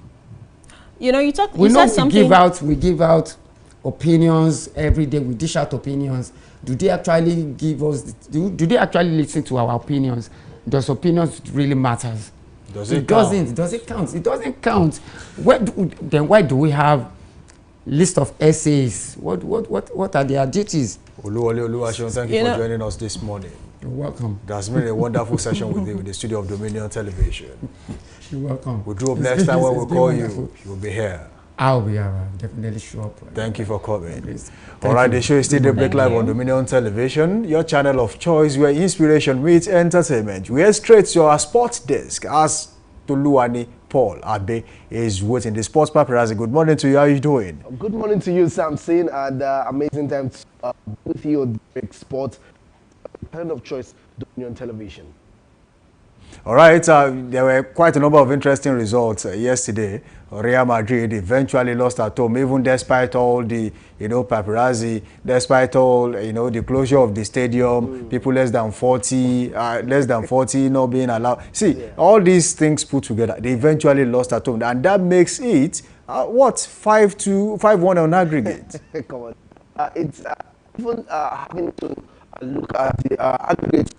You know, you said something. We give out opinions every day. We dish out opinions. Do they actually give us? Do they actually listen to our opinions? Does opinions really matters? It doesn't. Does it count? It doesn't count. Then why do we have list of essays? What are their duties? Oluwole Oluwaseun, thank you for joining us this morning. You're welcome. That's been a wonderful session with you in the studio of Dominion Television. You're welcome. We do hope next time when we call you, you'll be here. I'll be definitely show up. Thank you for coming. All right, the show is still Daybreak Live on Dominion Television, your channel of choice where inspiration meets entertainment. We head straight to our sports desk as Toluwani Paul Abe is waiting. The sports paparazzi. Good morning to you. How are you doing? Good morning to you, Samson, and amazing time with you on Daybreak Sports, channel of choice, Dominion Television. All right, there were quite a number of interesting results yesterday. Real Madrid eventually lost at home, even despite all the, paparazzi, despite all, the closure of the stadium, people less than 40 not being allowed. See, all these things put together, they eventually lost at home, and that makes it, 5-1 on aggregate. Come on. It's even having to look at the aggregate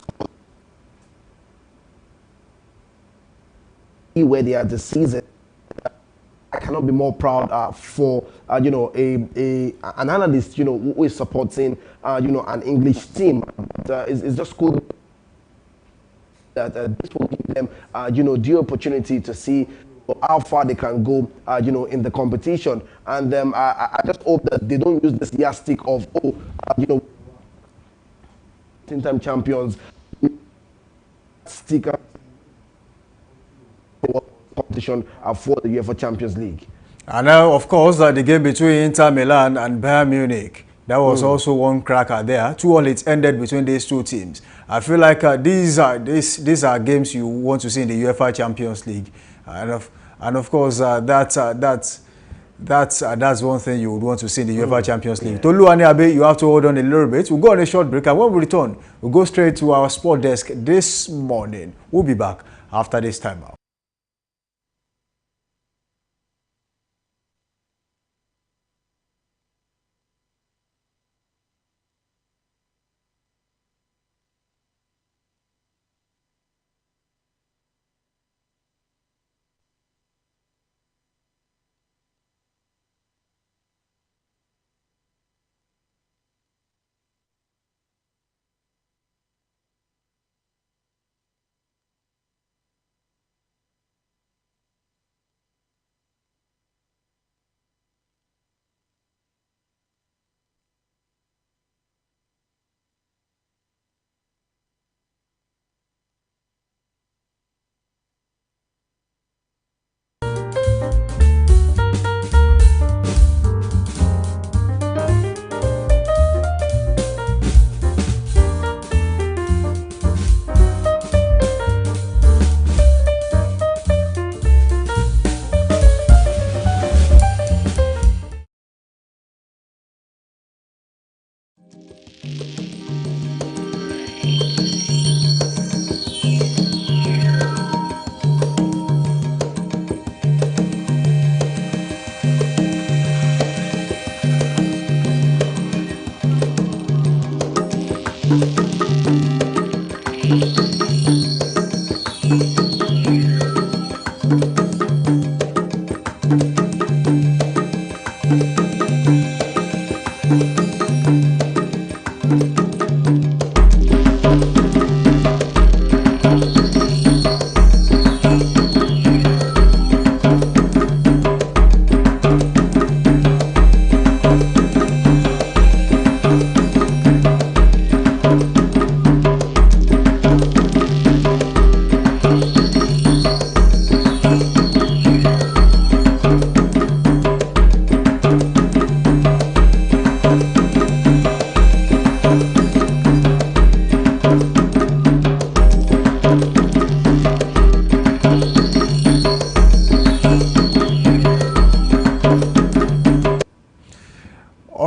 where they are this season. I cannot be more proud for an analyst who is supporting an English team. It's just cool that this will give them the opportunity to see how far they can go in the competition. And I just hope that they don't use this yardstick of 10-time champions sticker competition for the UEFA Champions League. And now, of course, the game between Inter Milan and Bayern Munich, that was also one cracker there. 2-2 it ended between these two teams. I feel like these are games you want to see in the UEFA Champions League, and of course that's one thing you would want to see in the UEFA Champions League. Toluwani Abe, you have to hold on a little bit. We'll go on a short break, and when we return, we'll go straight to our sport desk this morning. We'll be back after this timeout.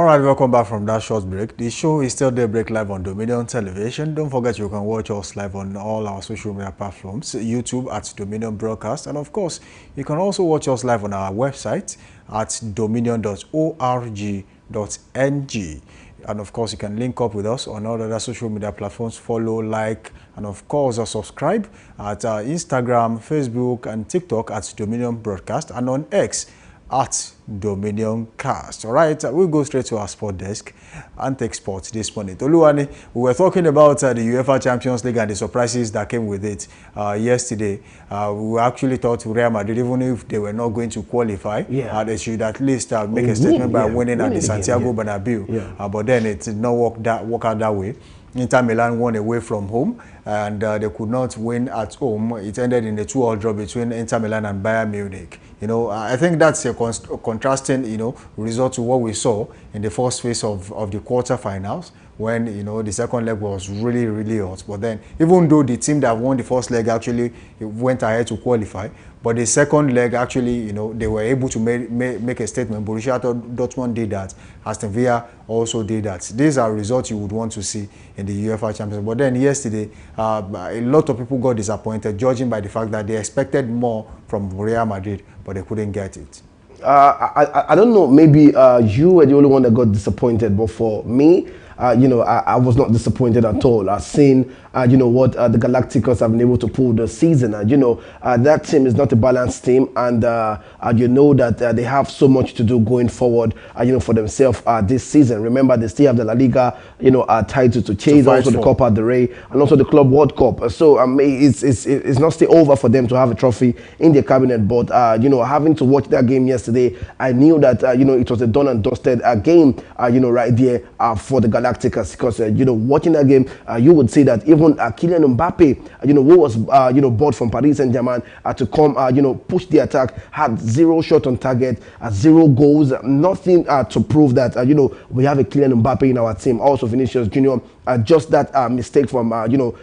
Welcome back from that short break. The show is still Daybreak Live on Dominion Television. Don't forget you can watch us live on all our social media platforms, YouTube at Dominion Broadcast, and of course, you can also watch us live on our website at dominion.org.ng. And of course, you can link up with us on all other social media platforms, follow, like, and of course, subscribe at Instagram, Facebook, and TikTok at Dominion Broadcast, and on X at Dominion Cast. All right, we'll go straight to our sport desk and take sports this morning. Toluwani, we were talking about the UEFA Champions League and the surprises that came with it yesterday. We actually thought Real Madrid, even if they were not going to qualify, they should at least make a statement by winning at the Santiago Bernabeu. But then it did not work out that way. Inter Milan won away from home, and they could not win at home. It ended in a 2-2 draw between Inter Milan and Bayern Munich. You know, I think that's a contrasting, you know, result to what we saw in the first phase of the quarterfinals, when, you know, the second leg was really, really hot. But then, even though the team that won the first leg actually went ahead to qualify, but the second leg actually, you know, they were able to make a statement. Borussia Dortmund did that. Aston Villa also did that. These are results you would want to see in the UEFA Champions League. But then yesterday, a lot of people got disappointed, judging by the fact that they expected more from Real Madrid, but they couldn't get it. I don't know, maybe you were the only one that got disappointed, but for me, you know, I was not disappointed at all. I've seen, you know, what the Galacticos have been able to pull this season. You know, that team is not a balanced team, and you know that they have so much to do going forward, you know, for themselves this season. Remember, they still have the La Liga, you know, title to chase, also the Copa del Rey, and also the Club World Cup. So it's not still over for them to have a trophy in their cabinet. But you know, having to watch that game yesterday, I knew that you know, it was a done and dusted game, you know, right there for the Galacticos. Because you know, watching that game, you would see that even Kylian Mbappe, you know, who was you know, bought from Paris Saint-Germain to come, you know, push the attack, had 0 shot on target, 0 goals, nothing to prove that you know, we have a Kylian Mbappe in our team. Also Vinicius Junior, just that mistake from you know,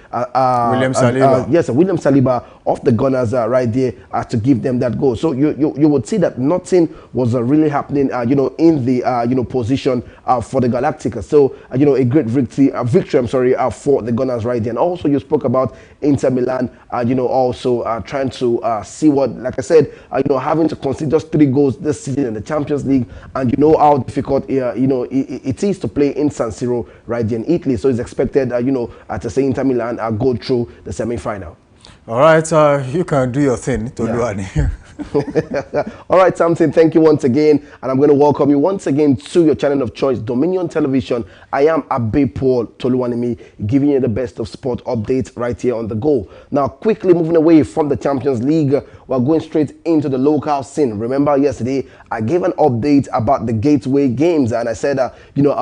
William Saliba. Yes, William Saliba of the Gunners right there to give them that goal. So you would see that nothing was really happening, you know, in the you know, position for the Galacticos. So you know, a great victory. I'm sorry, for the Gunners right there. And also you spoke about Inter Milan, you know, also trying to see what, like I said, you know, having to concede just 3 goals this season in the Champions League, and you know how difficult you know, it is to play in San Siro right there in Italy. So it's expected, you know, to say Inter Milan go through the semi-final. All right, you can do your thing, Toluwani. Yeah. All right, Samson, thank you once again, and I'm going to welcome you once again to your channel of choice, Dominion Television. I am Abe Paul Toluwanimi, giving you the best of sport updates right here on the go. Now, quickly moving away from the Champions League, we're going straight into the local scene. Remember, yesterday I gave an update about the Gateway Games, and I said, you know,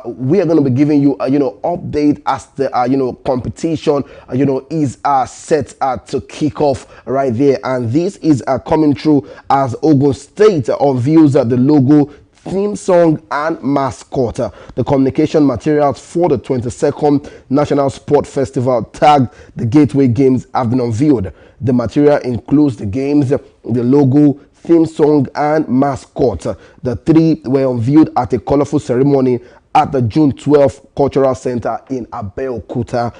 we are going to be giving you, you know, update as the, you know, competition, you know, is set to kick off right there, and this is coming through as Ogun State unveils the logo, theme song and mascot. The communication materials for the 22nd National Sport Festival tagged the Gateway Games have been unveiled. The material includes the games, the logo, theme song and mascot. The 3 were unveiled at a colorful ceremony at the June 12th Cultural Center in Abeokuta.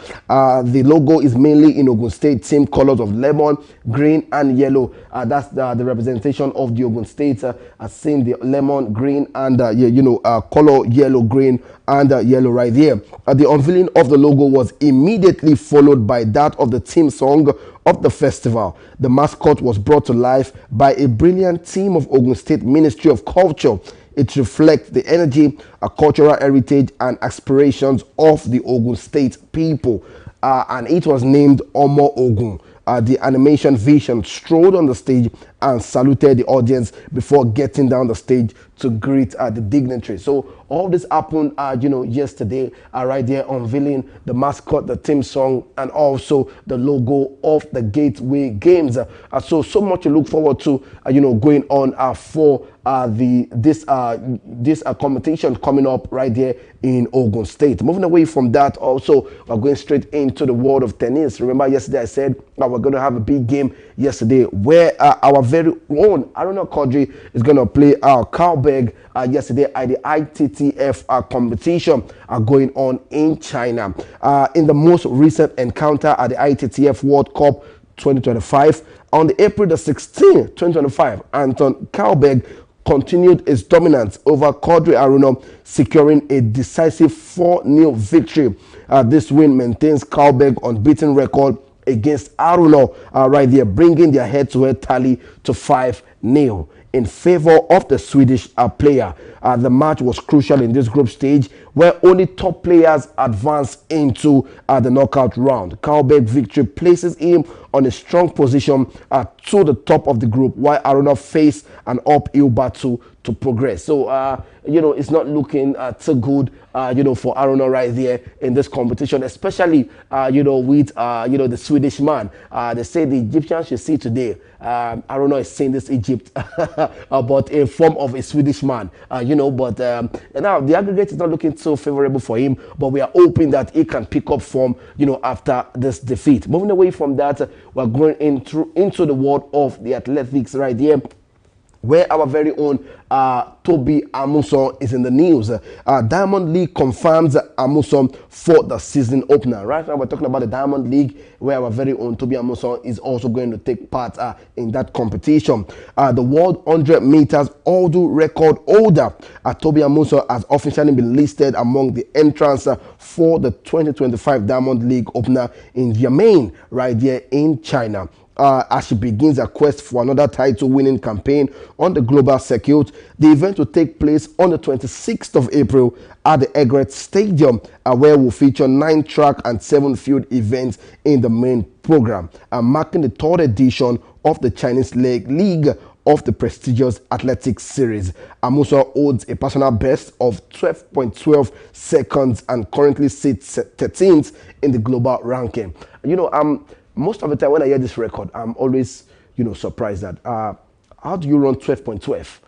The logo is mainly in Ogun State team colors of lemon, green, and yellow. That's the representation of the Ogun State, seeing the lemon, green, and you know, color yellow, green, and yellow right there. The unveiling of the logo was immediately followed by that of the theme song of the festival. The mascot was brought to life by a brilliant team of Ogun State Ministry of Culture. It reflects the energy, cultural heritage, and aspirations of the Ogun State people. And it was named Omo Ogun. The animation vision strolled on the stage and saluted the audience before getting down the stage to greet the dignitary. So all this happened, you know, yesterday, right there unveiling the mascot, the theme song, and also the logo of the Gateway Games. So much to look forward to, you know, going on for this competition coming up right there in Ogun State. Moving away from that, also we're going straight into the world of tennis. Remember yesterday I said that we're going to have a big game yesterday where our very own Aruna Quadri is going to play Carlberg yesterday at the ITTF competition going on in China. In the most recent encounter at the ITTF World Cup 2025, on the April the 16th, 2025, Anton Carlberg continued his dominance over Quadri Aruna, securing a decisive 4-0 victory. This win maintains Carlberg's unbeaten record against Aruna right there, bringing their head-to-head tally to 5-0. in favor of the Swedish player. The match was crucial in this group stage where only top players advanced into the knockout round. Karlberg's victory places him on a strong position to the top of the group, while Aronov faced an uphill battle to progress. So, it's not looking too good, for Aronov right there in this competition, especially, with, the Swedish man. They say the Egyptians should see today. Aronov is saying this Egypt, but in form of a Swedish man, but now the aggregate is not looking so favorable for him, but we are hoping that he can pick up form, after this defeat. Moving away from that, we're going into the world of the athletics right here, where our very own Toby Amusan is in the news. Diamond League confirms Amusan for the season opener. Right now we're talking about the Diamond League, where our very own Toby Amusan is also going to take part in that competition. The World 100 meters all-do record holder, Toby Amusan, has officially been listed among the entrants for the 2025 Diamond League opener in Xiamen, right there in China. As she begins a quest for another title-winning campaign on the global circuit. The event will take place on the 26th of April at the Egret Stadium, where will feature 9 track and 7 field events in the main program, marking the 3rd edition of the Chinese League of the prestigious athletics series. Amusan holds a personal best of 12.12 seconds and currently sits 13th in the global ranking. Most of the time when I hear this record, I'm always, surprised that how do you run 12.12?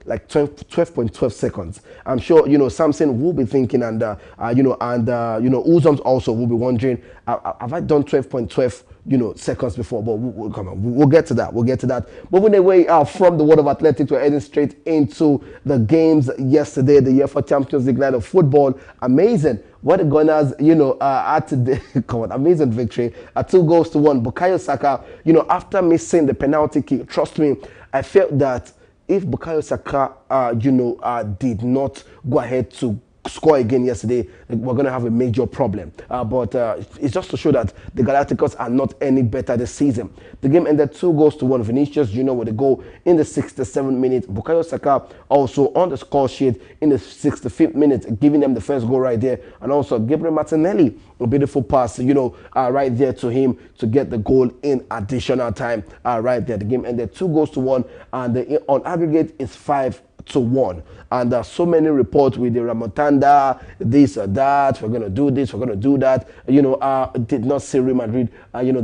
Like 12.12 seconds. I'm sure, Samson will be thinking, and Uzums also will be wondering, have I done 12.12, seconds before? But we'll get to that. We'll get to that. Moving away from the world of athletics, we're heading straight into the games yesterday, the UEFA Champions League night of football. Amazing. What the Gunners, had today, come on, amazing victory. 2-1. Bukayo Saka, after missing the penalty kick, trust me, I felt that if Bukayo Saka, did not go ahead to score again yesterday, we're going to have a major problem. But it's just to show that the Galacticos are not any better this season. The game ended 2-1. Vinicius Jr. with a goal in the 67th minute. Bukayo Saka also on the score sheet in the 65th minute, giving them the first goal right there. And also Gabriel Martinelli, a beautiful pass, right there to him to get the goal in additional time. Right there, the game ended 2-1, and on aggregate is 5-1. And so many reports with the Ramontada, this or that, we're going to do this, we're going to do that. Did not see Real Madrid,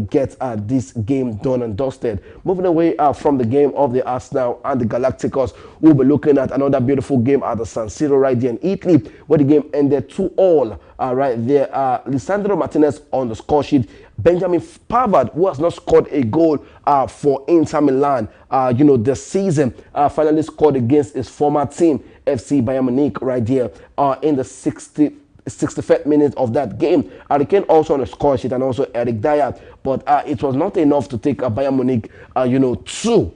get this game done and dusted. Moving away from the game of the Arsenal and the Galacticos, we'll be looking at another beautiful game at the San Siro right there in Italy, where the game ended 2-2. Right there, Lisandro Martinez on the score sheet. Benjamin Pavard, who has not scored a goal for Inter Milan, this season, finally scored against his former team, FC Bayern Munich, right there in the 65th minute of that game. Harry Kane also on the score sheet, and also Eric Dyer, but it was not enough to take Bayern Munich, to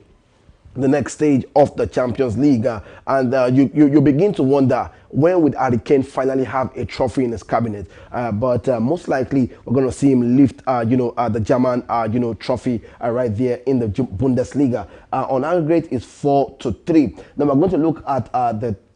the next stage of the Champions League. And you begin to wonder, when would Harry Kane finally have a trophy in his cabinet? But most likely we're going to see him lift, the German, trophy right there in the Bundesliga. On aggregate is 4-3. Now we're going to look at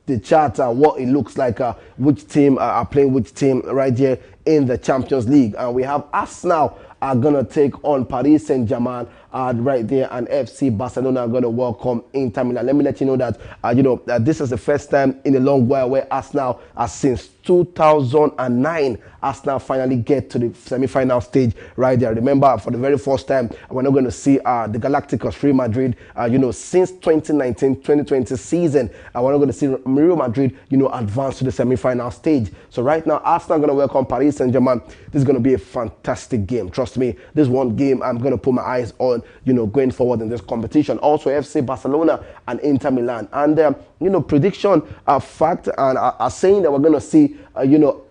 the chart, what it looks like, which team are playing which team right here in the Champions League. And we have Arsenal are going to take on Paris Saint-Germain right there, and FC Barcelona are going to welcome Inter Milan. Let me let you know that, this is the first time in a long while where Arsenal, since 2009, Arsenal finally get to the semi-final stage right there. Remember, for the very first time, we're not going to see the Galacticos Real Madrid, since 2019-2020 season, we're not going to see Real Madrid, advance to the semi-final stage. So right now, Arsenal are going to welcome Paris Saint-Germain. This is going to be a fantastic game. Trust me, this one game I'm going to put my eyes on, going forward in this competition. Also, FC Barcelona and Inter Milan. And, prediction, fact, and are saying that we're going to see,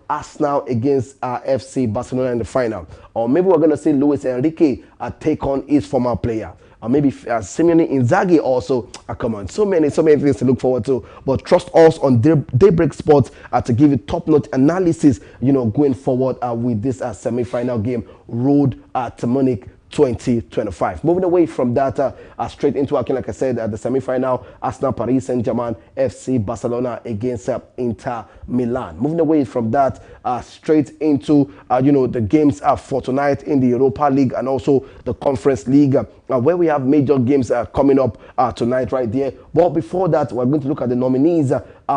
Arsenal against FC Barcelona in the final. Or maybe we're going to see Luis Enrique take on his former player. Or maybe Simeone Inzaghi also. Come on, so many things to look forward to. But trust us on Daybreak Sports to give you top-notch analysis, going forward with this semi-final game, Road to Munich, 2025. Moving away from that, straight into action, like I said, the semi-final, Arsenal, Paris Saint-Germain, FC Barcelona against Inter Milan. Moving away from that, straight into the games for tonight in the Europa League and also the Conference League, where we have major games coming up tonight right there. But before that, we're going to look at the nominees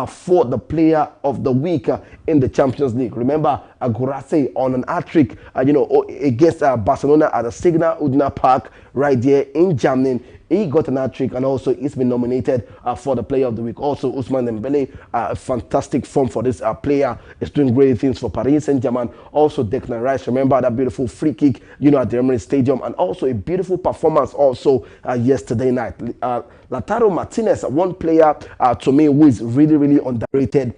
for the Player of the Week in the Champions League. Remember, Guirassy on an hat-trick, against Barcelona at the Signal Iduna Park right there in Germany. He got an hat-trick and also he's been nominated for the Player of the Week. Also, Ousmane Dembele, a fantastic form for this player. Is doing great things for Paris Saint-Germain. Also, Declan Rice, remember that beautiful free kick, at the Emirates Stadium, and also a beautiful performance also yesterday night. Lautaro Martinez, one player to me who is really, really underrated,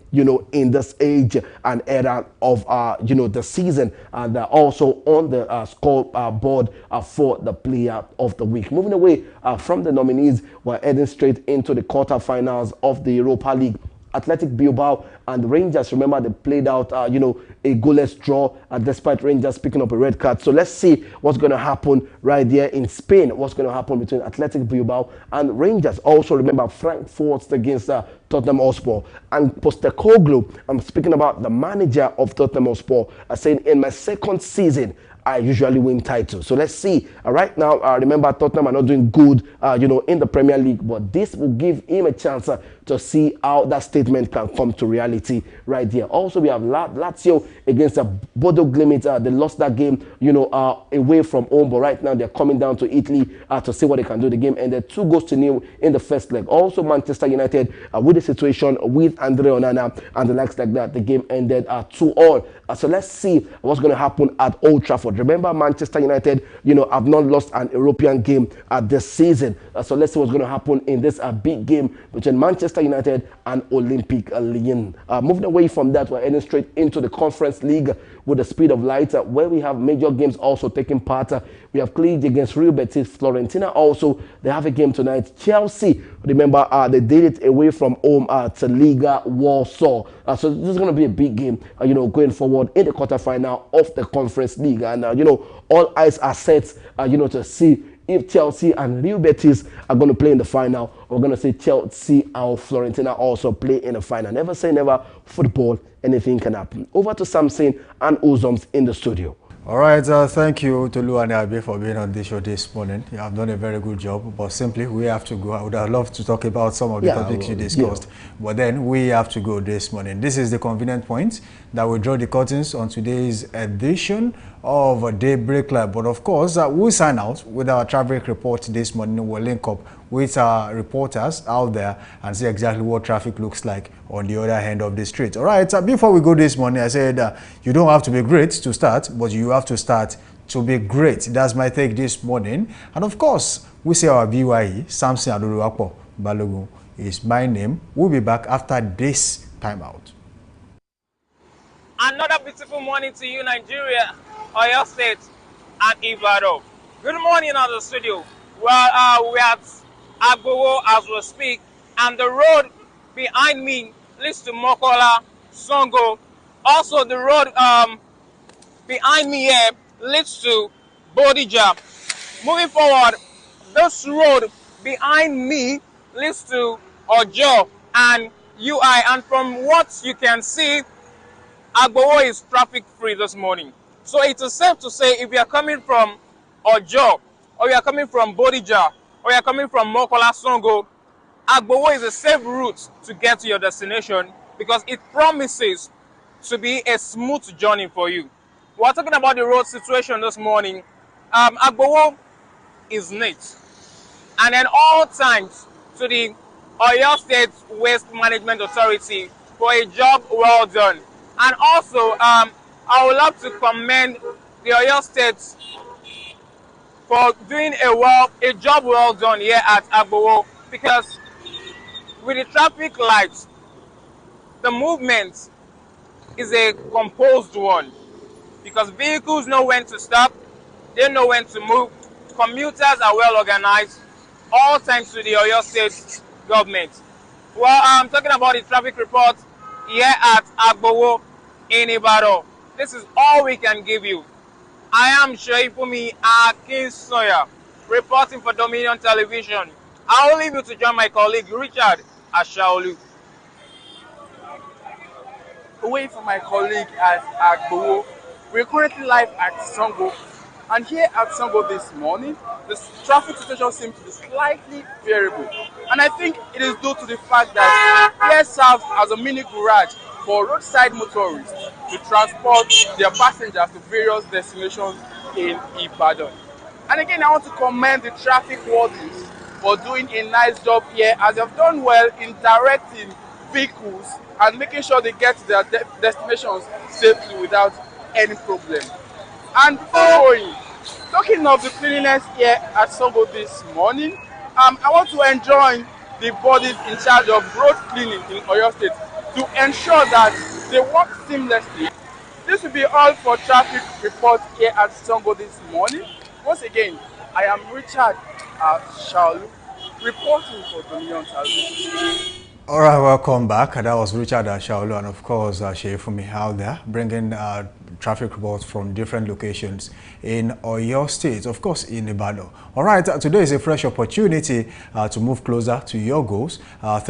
in this age and era of, the season, and also on the scoreboard for the Player of the Week. Moving away from the nominees, we're heading straight into the quarterfinals of the Europa League. Athletic Bilbao and Rangers, remember, they played out, a goalless draw despite Rangers picking up a red card. So let's see what's going to happen right there in Spain. What's going to happen between Athletic Bilbao and Rangers. Also, remember, Frankfurt against Tottenham Hotspur. And Postecoglou, I'm speaking about the manager of Tottenham Hotspur, saying, in my second season, I usually win titles. So let's see. Right now, remember, Tottenham are not doing good, in the Premier League, but this will give him a chance to see how that statement can come to reality right there. Also, we have Lazio against Bodo Glimt. They lost that game, away from home, but right now they're coming down to Italy to see what they can do. The game ended 2-0 in the first leg. Also, Manchester United with the situation with Andre Onana and the likes like that. The game ended 2-2. So let's see what's going to happen at Old Trafford. Remember, Manchester United, have not lost an European game this season. So let's see what's going to happen in this big game between Manchester United and Olympique Lyon. Moving away from that, we're heading straight into the Conference League with the speed of light, where we have major games also taking part. We have Cluj against Real Betis. Fiorentina also, they have a game tonight. Chelsea, remember, they did it away from home to Liga Warsaw. So this is going to be a big game, going forward in the quarterfinal of the Conference League. And, all eyes are set, to see if Chelsea and Real Betis are going to play in the final. We're going to see Chelsea and Fiorentina also play in the final. Never say never. Football, anything can happen. Over to Samson and Uzoms in the studio. All right, thank you to Lu and Abi for being on this show this morning. You have done a very good job, but simply we have to go. I would have loved to talk about some of the topics you discussed, but then we have to go this morning. This is the convenient point that will draw the curtains on today's edition of Daybreak Live. But of course, we'll sign out with our traffic report this morning. We'll link up with our reporters out there and see exactly what traffic looks like on the other end of the street. All right, before we go this morning, I said you don't have to be great to start, but you have to start to be great. That's my take this morning. And of course, we say our BYE, Samson Aduruwapo Balogun is my name. We'll be back after this timeout. Another beautiful morning to you, Nigeria, Oyo State, and Ibadan. Good morning on the studio. Well, we are at Agbowo as we speak, and the road behind me leads to Mokola, Songo. Also, the road behind me here leads to Bodija. Moving forward, this road behind me leads to Ojo and UI, and from what you can see, Agbowo is traffic free this morning. So it is safe to say if you are coming from Ojo, or you are coming from Bodija, or you are coming from Mokola Songo, Agbowo is a safe route to get to your destination because it promises to be a smooth journey for you. We're talking about the road situation this morning. Agbowo is neat. And then all thanks to the Oyo State Waste Management Authority for a job well done. And also, I would love to commend the Oyo State for doing a job well done here at Agbowo, because with the traffic lights, the movement is a composed one, because vehicles know when to stop, they know when to move, commuters are well organized, all thanks to the Oyo State government. Well, I'm talking about the traffic report here at Agbowo in Ibadan. This is all we can give you. I am Sheifumi Akinsoya, reporting for Dominion Television. I will leave you to join my colleague Richard Ashaolu. Away from my colleague at Agbowo, we're currently live at Sango. And here at Sango this morning, the traffic situation seems to be slightly variable. And I think it is due to the fact that here serves as a mini garage for roadside motorists to transport their passengers to various destinations in Ibadan. And again, I want to commend the traffic wardens for doing a nice job here, as they've done well in directing vehicles and making sure they get to their destinations safely without any problem. And talking of the cleanliness here at Sango this morning, I want to enjoin the bodies in charge of road cleaning in Oyo State to ensure that they work seamlessly. This will be all for traffic reports here at Sango this morning. Once again, I am Richard Shaolu, reporting for Dominion Television. All right, welcome back. That was Richard Ashaolu and of course Sheifumi out there bringing traffic reports from different locations in Oyo State, of course in Ibadan. All right, today is a fresh opportunity to move closer to your goals. Thank